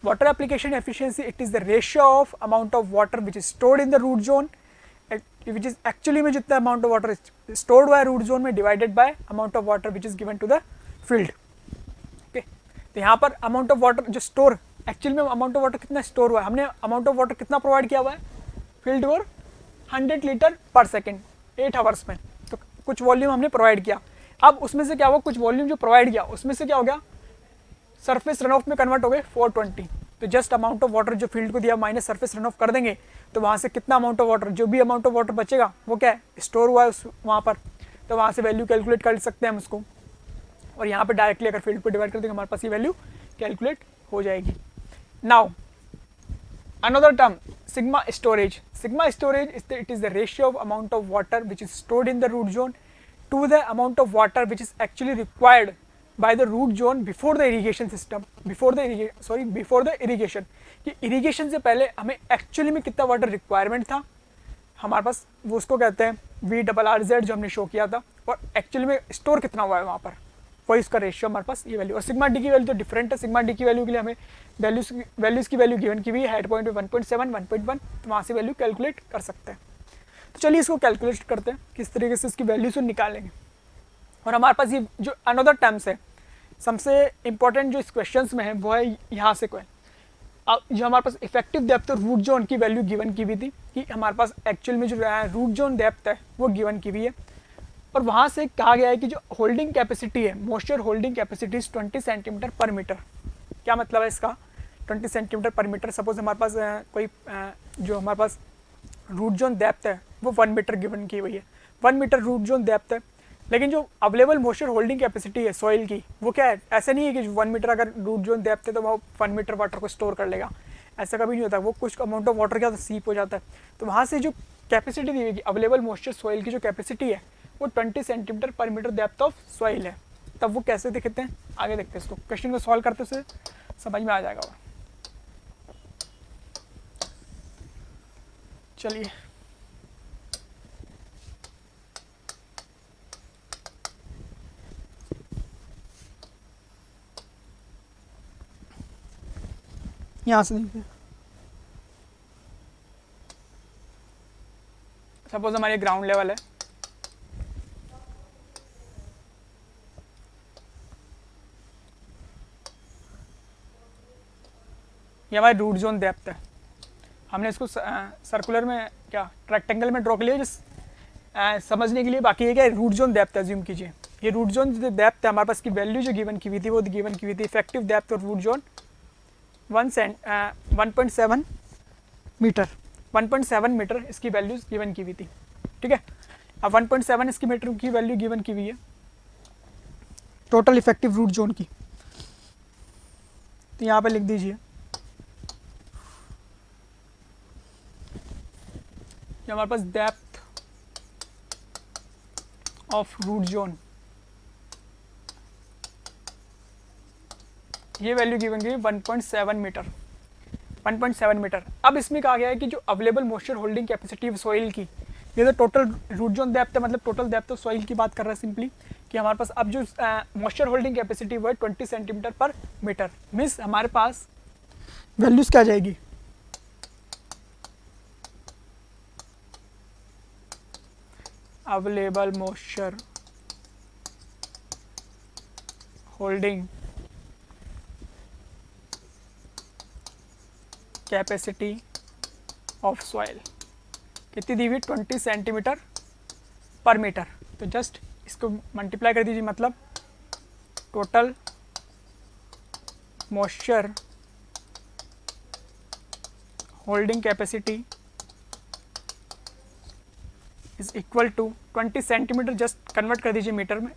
Water application efficiency, it is the ratio of amount of water which is stored in the root zone, which is actually में जितना अमाउंट ऑफ वाटर स्टोर्ड हुआ है रूट जोन में divided by amount of water which is given to the field. Okay, तो यहाँ पर amount of water जो store, actually में अमाउंट ऑफ वाटर कितना स्टोर हुआ है, हमने अमाउंट ऑफ वाटर कितना प्रोवाइड किया हुआ है फील्ड को, 100 लीटर पर सेकेंड 8 आवर्स में. तो कुछ वॉल्यूम हमने प्रोवाइड किया. अब उसमें से क्या हुआ, कुछ वॉल्यूम जो प्रोवाइड किया उसमें से क्या हो गया, सरफेस रन ऑफ में कन्वर्ट हो गए 420. तो जस्ट अमाउंट ऑफ वाटर जो फील्ड को दिया माइनस सरफेस रन ऑफ कर देंगे, तो वहाँ से कितना अमाउंट ऑफ वाटर, जो भी अमाउंट ऑफ वाटर बचेगा वो क्या है, स्टोर हुआ है उस वहाँ पर. तो वहाँ से वैल्यू कैलकुलेट कर सकते हैं हम उसको, और यहाँ पर डायरेक्टली अगर फील्ड को डिवाइड कर देंगे हमारे पास ये वैल्यू कैलकुलेट हो जाएगी. Now another term, sigma storage. Sigma storage is it is the ratio of amount of water which is stored in the root zone to the amount of water which is actually required by the root zone before the irrigation system, before the irrigation. कि irrigation से पहले हमें actually में कितना water requirement था हमारे पास, वो उसको कहते हैं VRRZ जो हमने शो किया था, और एक्चुअली में स्टोर कितना हुआ है वहाँ पर, वही इसका रेशियो हमारे पास ये वैल्यू. और सिग्मा डी की वैल्यू तो डिफरेंट है. सिग्मा डी की वैल्यू के लिए हमें वैल्यूज़ की वैल्यू गिवन की हुई है, हेड पॉइंट में 1.7 1.1, तो वहाँ से वैल्यू कैलकुलेट कर सकते हैं. तो चलिए इसको कैलकुलेट करते हैं किस तरीके से इसकी वैल्यूज निकालेंगे. और हमारे पास ये जो अनदर टर्म्स है, सबसे इंपॉर्टेंट जो इस क्वेश्चन में है वो है यहाँ से कोई अब जो हमारे पास इफेक्टिव डेप्थ और रूट जोन की वैल्यू गिवन की हुई थी कि हमारे पास एक्चुअल में जो रूट जोन डेप्थ है वो गिवन की हुई है, और वहाँ से कहा गया है कि जो होल्डिंग कैपेसिटी है, मॉइस्चर होल्डिंग कैपेसिटी 20 सेंटीमीटर पर मीटर। क्या मतलब है इसका? 20 सेंटीमीटर पर मीटर। सपोज हमारे पास कोई जो हमारे पास रूट जोन डेप्थ है वो 1 मीटर गिवन की हुई है, 1 मीटर रूट जोन डेप्थ है, लेकिन जो अवेलेबल मॉइस्चर होल्डिंग कैपेसिटी है सॉइल की वो क्या है? ऐसा नहीं है कि 1 मीटर अगर रूट जोन डेप्थ है तो वो 1 मीटर वाटर को स्टोर कर लेगा, ऐसा कभी नहीं होता। वो कुछ अमाउंट ऑफ वाटर क्या होता है, सीप हो जाता है। तो वहाँ से जो कैपेसिटी दी हुई अवेलेबल मॉइस्चर सॉइल की जो कैपेसिटी है वो 20 सेंटीमीटर पर मीटर डेप्थ ऑफ सॉइल है। तब वो कैसे दिखते हैं आगे देखते हैं, इसको क्वेश्चन को सॉल्व करते हुए समझ में आ जाएगा। चलिए यहाँ से देखिए, सपोज हमारी ग्राउंड लेवल है, ये हमारी रूट जोन डेप्थ है। हमने इसको सर्कुलर में क्या रेक्टेंगल में ड्रॉ कर लिया जिस समझने के लिए। बाकी ये क्या रूट जोन डेप्थ एज्यूम कीजिए, ये रूट जोन जो डेप्थ है हमारे पास की वैल्यू जो गिवन की हुई थी वो गिवन की हुई थी इफेक्टिव डेप्थ और रूट जोन 1.7 मीटर, 1.7 मीटर इसकी वैल्यूज गिवन की हुई थी। ठीक है, अब 1.7 इसकी मीटर की वैल्यू गिवन की हुई है टोटल इफेक्टिव रूट जोन की। तो यहाँ पे लिख दीजिए जो हमारे पास डेप्थ ऑफ रूट जोन, ये वैल्यू गिवन गई 1.7 मीटर, 1.7 मीटर। अब इसमें कहा गया है कि जो available moisture holding capacity of soil की, ये तो टोटल रूट जोन डेप्थ है, मतलब टोटल डेप्थ ऑफ सॉइल की बात कर रहा है सिंपली, कि हमारे पास अब जो मॉइस्चर होल्डिंग कैपेसिटी वो है 20 सेंटीमीटर पर मीटर। मीन्स हमारे पास वैल्यूज क्या आ जाएगी, available moisture holding capacity of soil कितनी दी हुई, 20 सेंटीमीटर पर मीटर। तो जस्ट इसको मल्टीप्लाई कर दीजिए, मतलब total moisture holding capacity is equal to 20 centimetre, just convert कर दीजिए मीटर में,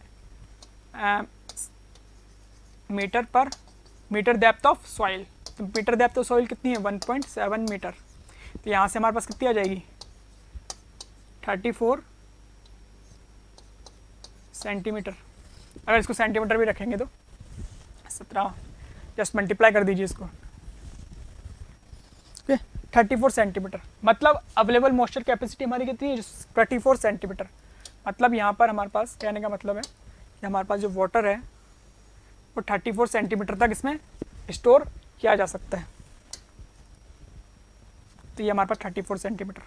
मीटर पर मीटर डेप्थ ऑफ सॉइल। तो मीटर डेप्थ ऑफ सॉइल कितनी है, 1.7 मीटर। तो यहाँ से हमारे पास कितनी आ जाएगी, 34 सेंटीमीटर। अगर इसको सेंटीमीटर भी रखेंगे तो 17, जस्ट मल्टीप्लाई कर दीजिए इसको, ओके 34 सेंटीमीटर। मतलब अवेलेबल मॉइस्चर कैपेसिटी हमारी कितनी है, 34 सेंटीमीटर। मतलब यहाँ पर हमारे पास कहने का मतलब है कि हमारे पास जो वाटर है वो 34 सेंटीमीटर तक इसमें स्टोर किया जा सकता है। तो ये हमारे पास 34 सेंटीमीटर।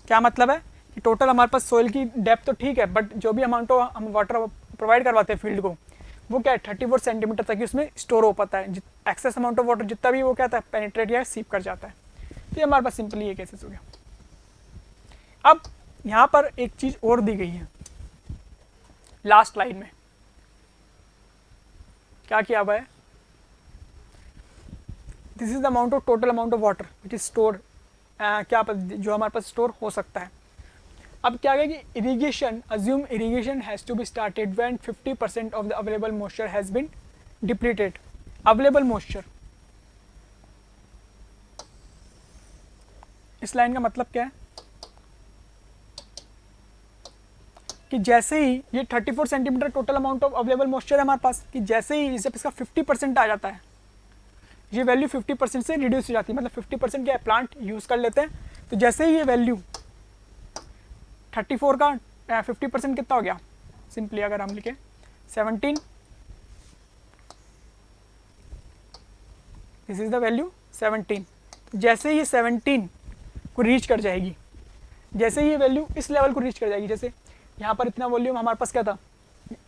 क्या मतलब है कि टोटल हमारे पास सोइल की डेप्थ तो ठीक है, बट जो भी अमाउंट हम वाटर प्रोवाइड करवाते हैं फील्ड को वो क्या है 34 सेंटीमीटर तक ही उसमें स्टोर हो पाता है। एक्सेस अमाउंट ऑफ वाटर जितना भी वो क्या है पेनिट्रेट या सीप कर जाता है। तो ये हमारे पास सिंपली ये केसेस हो गया। अब यहाँ पर एक चीज़ और दी गई है लास्ट लाइन में, क्या किया हुआ है, this is the amount of total amount of water which is stored, क्या जो हमारे पास स्टोर हो सकता है। अब क्या है कि irrigation, assume irrigation has to be started when 50% of the available moisture has been depleted. Available moisture, इस लाइन का मतलब क्या है कि जैसे ही ये 34 centimetre total amount of available moisture है हमारे पास, कि जैसे ही जब इसका 50% आ जाता है, ये वैल्यू 50% से रिड्यूस हो जाती है। मतलब 50% क्या है, प्लांट यूज़ कर लेते हैं। तो जैसे ही ये वैल्यू 34 का 50% कितना हो गया, सिंपली अगर हम लिखें 17, दिस इज द वैल्यू 17। जैसे ही ये 17 को रीच कर जाएगी, जैसे ही ये वैल्यू इस लेवल को रीच कर जाएगी, जैसे यहाँ पर इतना वॉल्यूम हमारे पास क्या था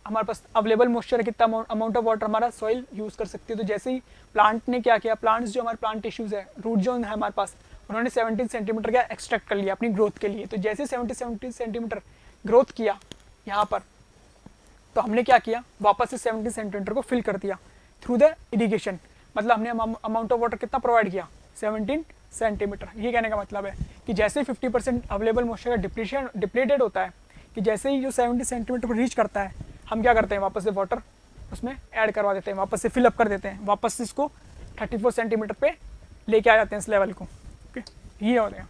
हमारे पास अवेलेबल मॉइस्चर है, कितना अमाउंट ऑफ वाटर हमारा सॉइल यूज़ कर सकती है। तो जैसे ही प्लांट ने क्या किया, प्लांट्स जो हमारे प्लांट टिश्यूज़ है, रूट जोन है हमारे पास, उन्होंने 17 सेंटीमीटर का एक्सट्रैक्ट कर लिया अपनी ग्रोथ के लिए। तो जैसे 17 सेंटीमीटर ग्रोथ किया यहाँ पर, तो हमने क्या किया, वापस से 17 सेंटीमीटर को फिल कर दिया थ्रू द इरीगेशन। मतलब हमने अमाउंट ऑफ वाटर कितना प्रोवाइड किया, 17 सेंटीमीटर। ये कहने का मतलब है कि जैसे ही 50% अवेलेबल मॉइस्चर का डिप्लीटेड होता है, कि जैसे ही जो 70 सेंटीमीटर को रीच करता है, हम क्या करते हैं, वापस से वाटर उसमें ऐड करवा देते हैं, वापस से फिलअप कर देते हैं, वापस से इसको 34 सेंटीमीटर पे लेके आ जाते हैं इस लेवल को। ओके, ये हो गया।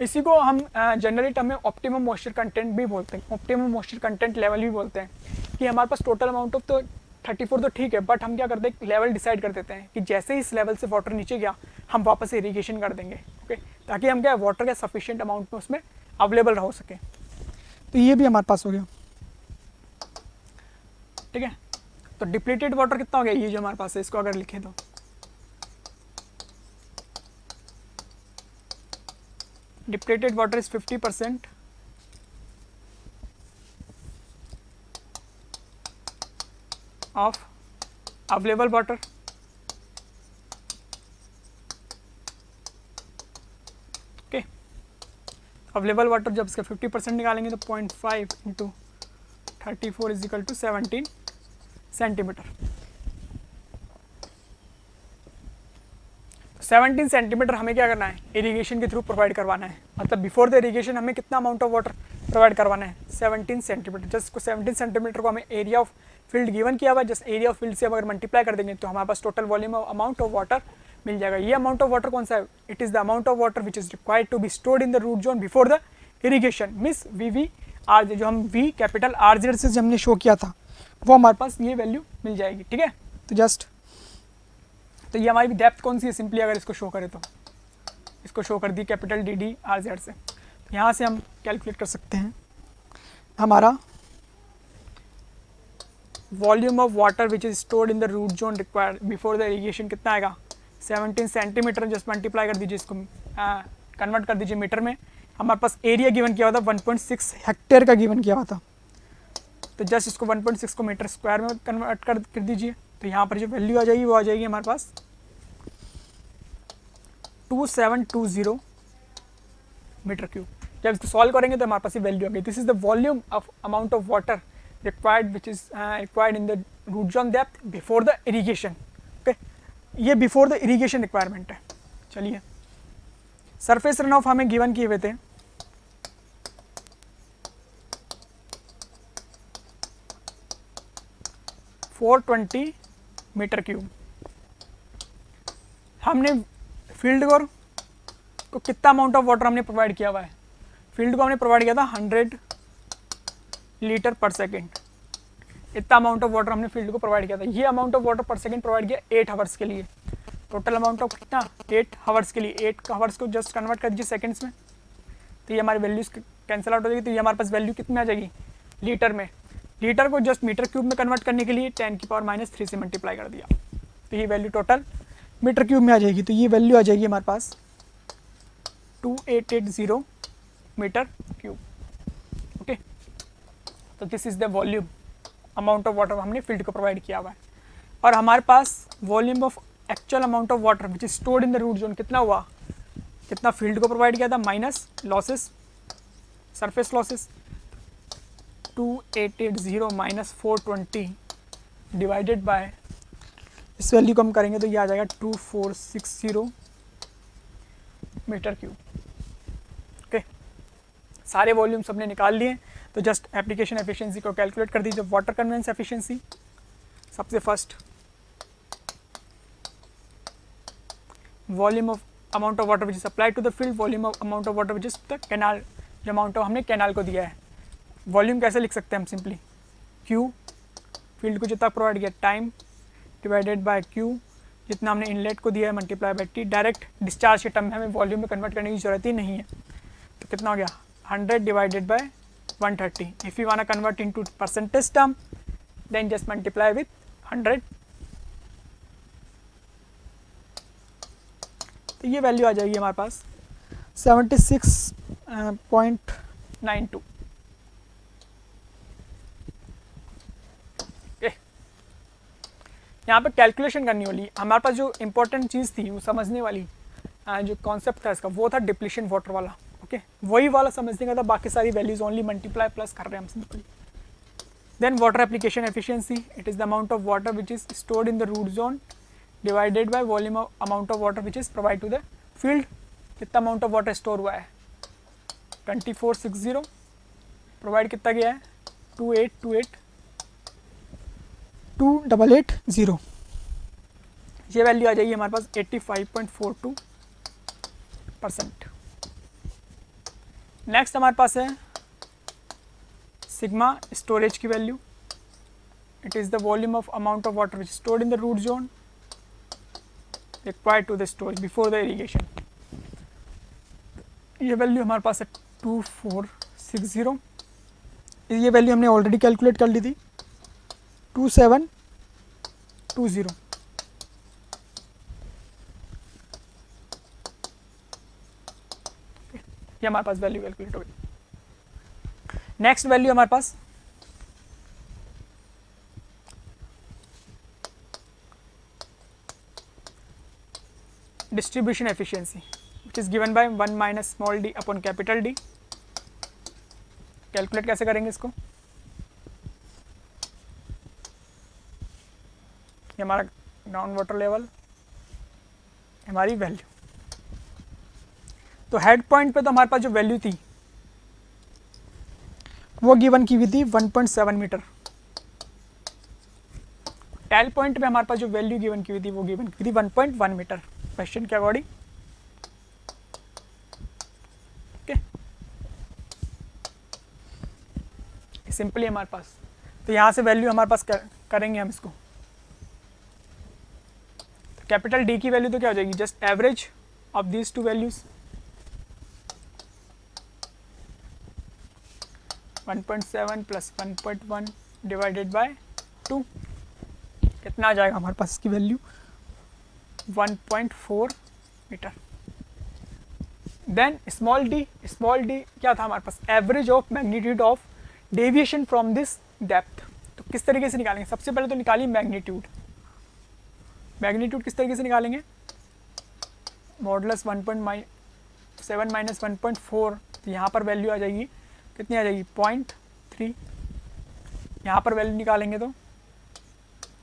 इसी को हम जनरली टर्म में ऑप्टिमम मॉइस्चर कंटेंट भी बोलते हैं, ऑप्टिमम मॉइस्चर कंटेंट लेवल भी बोलते हैं। कि हमारे पास टोटल अमाउंट ऑफ तो 34 तो ठीक है, बट हम क्या करते हैं, लेवल डिसाइड कर देते हैं कि जैसे ही इस लेवल से वाटर नीचे गया, हम वापस से इरीगेशन कर देंगे। ओके, ताकि हम क्या वाटर का सफिशिएंट अमाउंट में उसमें अवेलेबल हो सके। तो ये भी हमारे पास हो गया, ठीक है। तो डिप्लीटेड वाटर कितना हो गया, ये जो हमारे पास है, इसको अगर लिखे तो depleted water is 50% of available water. Okay, available water जब इसका 50% निकालेंगे तो 0.5 into 34 is equal to 17 centimetre. 17 centimetre हमें क्या करना है, इरीगेशन के थ्रू प्रोवाइड करवाना है। मतलब बिफोर द इरीगेशन हमें कितना अमाउंट ऑफ वाटर प्रोवाइड करवाना है, 17 सेंटीमीटर। जस्ट 17 सेंटीमीटर को हमें एरिया ऑफ फील्ड गिवन किया हुआ है, जस्ट एरिया ऑफ फील्ड से अगर मल्टीप्लाई कर देंगे तो हमारे पास total volume of amount of water मिल जाएगा। ये अमाउंट ऑफ वाटर कौन सा है, it is the amount of water which is required to be stored in the root zone before the irrigation. Miss we are, जो हम we capital R Z से हमने शो किया था, वो हमारे पास ये वैल्यू मिल जाएगी। ठीक है, तो जस्ट तो ये हमारी डेप्थ कौन सी है, सिंपली अगर इसको शो करें तो इसको शो कर दी capital D D R Z से। तो यहाँ से हम कैलकुलेट कर सकते हैं हमारा volume of water which is stored in the root zone required before the irrigation कितना आएगा, 17 सेंटीमीटर। जस्ट मल्टीप्लाई कर दीजिए, इसको कन्वर्ट कर दीजिए मीटर में। हमारे पास एरिया गिवन किया हुआ था 1.6 हेक्टेयर का गिवन किया हुआ था, तो जस्ट इसको 1.6 को मीटर स्क्वायर में कन्वर्ट कर दीजिए। तो यहाँ पर जो वैल्यू आ जाएगी वो आ जाएगी हमारे पास 2720 मीटर क्यूब। जब इसको सॉल्व करेंगे तो हमारे पास ये वैल्यू आ गई। This is the volume of amount of water required which is required in the root zone depth before the irrigation. Okay, ये बिफोर द इरीगेशन रिक्वायरमेंट है। चलिए, सरफेस रन ऑफ हमें गिवन किए हुए थे 420 मीटर क्यूब। हमने field को कितना अमाउंट ऑफ वाटर हमने प्रोवाइड किया हुआ है, फील्ड को हमने प्रोवाइड किया था 100 लीटर पर सेकेंड। इतना अमाउंट ऑफ वाटर हमने फील्ड को प्रोवाइड किया था। ये अमाउंट ऑफ वाटर पर सेकेंड प्रोवाइड किया 8 आवर्स के लिए। टोटल अमाउंट ऑफ कितना, 8 आवर्स के लिए। 8 आवर्स को जस्ट कन्वर्ट कर दीजिए सेकेंड्स में, तो ये हमारी वैल्यूज कैंसिल आउट हो जाएगी। तो ये हमारे पास वैल्यू कितनी में आ जाएगी, लीटर में। लीटर को जस्ट मीटर क्यूब में कन्वर्ट करने के लिए 10⁻³ से मल्टीप्लाई कर दिया, तो ये वैल्यू टोटल मीटर क्यूब में आ जाएगी। तो ये वैल्यू आ जाएगी हमारे पास 2880 मीटर क्यूब। ओके, तो this is the volume amount of water हमने फील्ड को प्रोवाइड किया हुआ है। और हमारे पास volume of actual amount of water which is stored in the root zone कितना हुआ, कितना फील्ड को प्रोवाइड किया था minus losses, surface losses. 2880 minus 420 divided by, इस वैल्यू को हम करेंगे तो ये आ जाएगा 2460 मीटर क्यूब। ओके, सारे वॉल्यूम्स हमने निकाल लिए। तो जस्ट एप्लीकेशन एफिशिएंसी को कैलकुलेट कर दीजिए। वाटर कन्वेंस एफिशिएंसी सबसे first, volume of amount of water which is supply to the field, volume of amount of water which is the canal, जो अमाउंट ऑफ हमने कैनाल को दिया है। Volume कैसे लिख सकते हैं हम, सिंपली क्यू, फील्ड को जितना प्रोवाइड किया, टाइम डिवाइडेड बाय क्यू, जितना हमने इनलेट को दिया है, multiply by T. Direct discharge के टर्म में हमें वॉल्यूम में कन्वर्ट करने की जरूरत ही नहीं है। तो कितना हो गया, 100 divided by 130। If you want to convert into percentage term then just multiply with 100। तो ये वैल्यू आ जाएगी हमारे पास 76.92। यहाँ पे कैलकुलेशन करनी होगी। हमारे पास जो इंपॉर्टेंट चीज़ थी वो समझने वाली, जो कॉन्सेप्ट था इसका वो था डिप्लीशन वाटर वाला। ओके, वही वाला समझने का था, बाकी सारी वैल्यूज ओनली मल्टीप्लाई प्लस कर रहे हैं हम simply. Then water application efficiency, it is the amount of water which is stored in the root zone divided by volume amount of water which is provide to the field. कितना amount of water store हुआ है? 2460। Provide कितना गया है? 2880। ये value आ जाएगी हमारे पास 85.42%। नेक्स्ट हमारे पास है सिग्मा स्टोरेज की value, it is the volume of amount of water which stored in the root zone required to the storage before the irrigation. ये वैल्यू हमारे पास है 2460। ये वैल्यू हमने ऑलरेडी कैलकुलेट कर ली थी, 2720। ये हमारे पास वैल्यू कैलकुलेट हो गई। नेक्स्ट वैल्यू हमारे पास distribution efficiency which is given by 1 minus small D upon capital D. Calculate कैसे करेंगे इसको? ये हमारा ग्राउंड वाटर लेवल, हमारी वैल्यू। तो हेड पॉइंट पे तो हमारे पास जो वैल्यू थी वो गिवन की हुई थी 1.7 मीटर। टेल पॉइंट पे हमारे पास जो वैल्यू गिवन की हुई थी वो गिवन की थी 1.1 मीटर क्वेश्चन के अकॉर्डिंग। ओके, सिंपली हमारे पास, तो यहाँ से वैल्यू हमारे पास करेंगे हम इसको। तो कैपिटल डी की वैल्यू तो क्या हो जाएगी? Just average of these two values, 1.7 plus 1.1 divided by 2। कितना आ जाएगा हमारे पास इसकी value? 1.4 metre. Then small D क्या था हमारे पास? Average of magnitude of deviation from this depth. तो किस तरीके से निकालेंगे? सबसे पहले तो निकालिए मैग्नीट्यूड। मैग्नीट्यूड किस तरीके से निकालेंगे? मॉडुलस 1.7 माइनस 1.4, तो यहाँ पर वैल्यू आ जाएगी कितनी? आ जाएगी 0.3। यहाँ पर वैल्यू निकालेंगे तो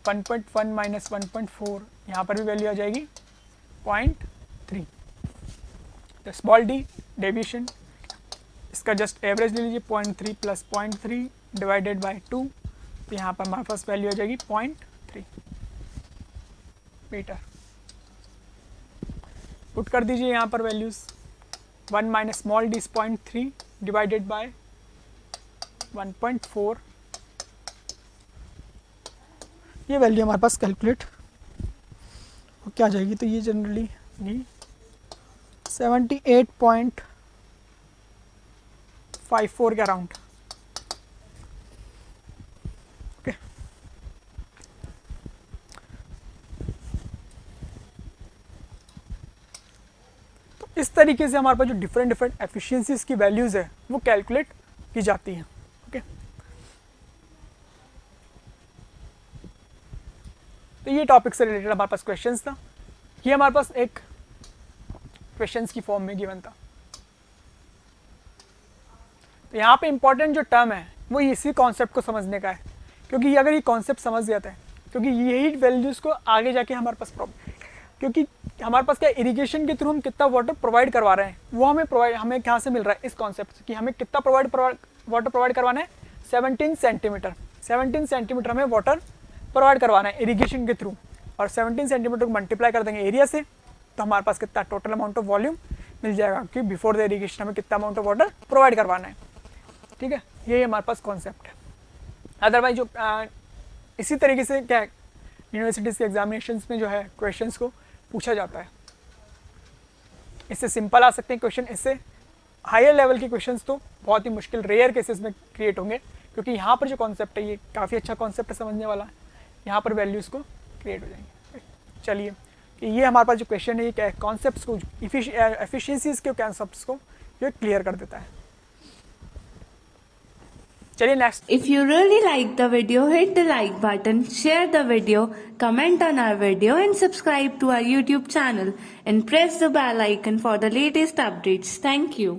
1.1 माइनस 1.4, यहाँ पर भी वैल्यू आ जाएगी 0.3। तो स्मॉल डी डेविएशन, इसका जस्ट एवरेज ले लीजिए, 0.3 प्लस 0.3 डिवाइडेड बाय 2, तो यहाँ पर हमारे पास वैल्यू आ जाएगी 0.3 मीटर। पुट कर दीजिए यहाँ पर values, 1 minus small D 0.3 divided by 1.4। ये वैल्यू हमारे पास कैलकुलेट हो क्या आ जाएगी? तो ये जनरली 78.54 के अराउंड। ओके, तो इस तरीके से हमारे पास जो डिफरेंट एफिशिएंसीज की वैल्यूज है वो कैलकुलेट की जाती हैं। ओके, तो ये टॉपिक से रिलेटेड हमारे पास क्वेश्चंस था। ये हमारे पास एक क्वेश्चंस की फॉर्म में गिवन था। तो यहाँ पे इंपॉर्टेंट जो टर्म है वो इसी कॉन्सेप्ट को समझने का है, क्योंकि अगर ये कॉन्सेप्ट समझ जाता है, क्योंकि यही वैल्यूज़ को आगे जाके हमारे पास प्रॉब्लम, क्योंकि हमारे पास क्या इरिगेशन के थ्रू हम कितना वाटर प्रोवाइड करवा रहे हैं वो हमें कहाँ से मिल रहा है? इस कॉन्सेप्ट से कि हमें कितना वाटर प्रोवाइड करवाना है? 17 सेंटीमीटर। 17 सेंटीमीटर हमें वाटर प्रोवाइड करवाना है इरिगेशन के थ्रू, और 17 सेंटीमीटर को मल्टीप्लाई कर देंगे एरिया से, तो हमारे पास कितना टोटल अमाउंट ऑफ वॉल्यूम मिल जाएगा कि बिफोर द इरिगेशन हमें कितना अमाउंट ऑफ वाटर प्रोवाइड करवाना है। ठीक है, यही हमारे पास कॉन्सेप्ट है। अदरवाइज जो इसी तरीके से क्या यूनिवर्सिटीज़ के एग्जामिनेशंस में जो है क्वेश्चंस को पूछा जाता है। इससे सिंपल आ सकते हैं क्वेश्चन, इससे हायर लेवल के क्वेश्चंस तो बहुत ही मुश्किल रेयर केसेस में क्रिएट होंगे, क्योंकि यहाँ पर जो कॉन्सेप्ट है ये काफ़ी अच्छा कॉन्सेप्ट है समझने वाला है। यहाँ पर वैल्यूज़ को क्रिएट हो जाएंगे। चलिए, कि ये हमारे पास जो क्वेश्चन है ये क्या है? कॉन्सेप्ट्स को, एफिशिएंसीज के कॉन्सेप्ट्स को ये क्लियर कर देता है। चलिए next. If you really like the video, hit the like button, share the video, comment on our video and subscribe to our YouTube channel and press the bell icon for the latest updates. Thank you.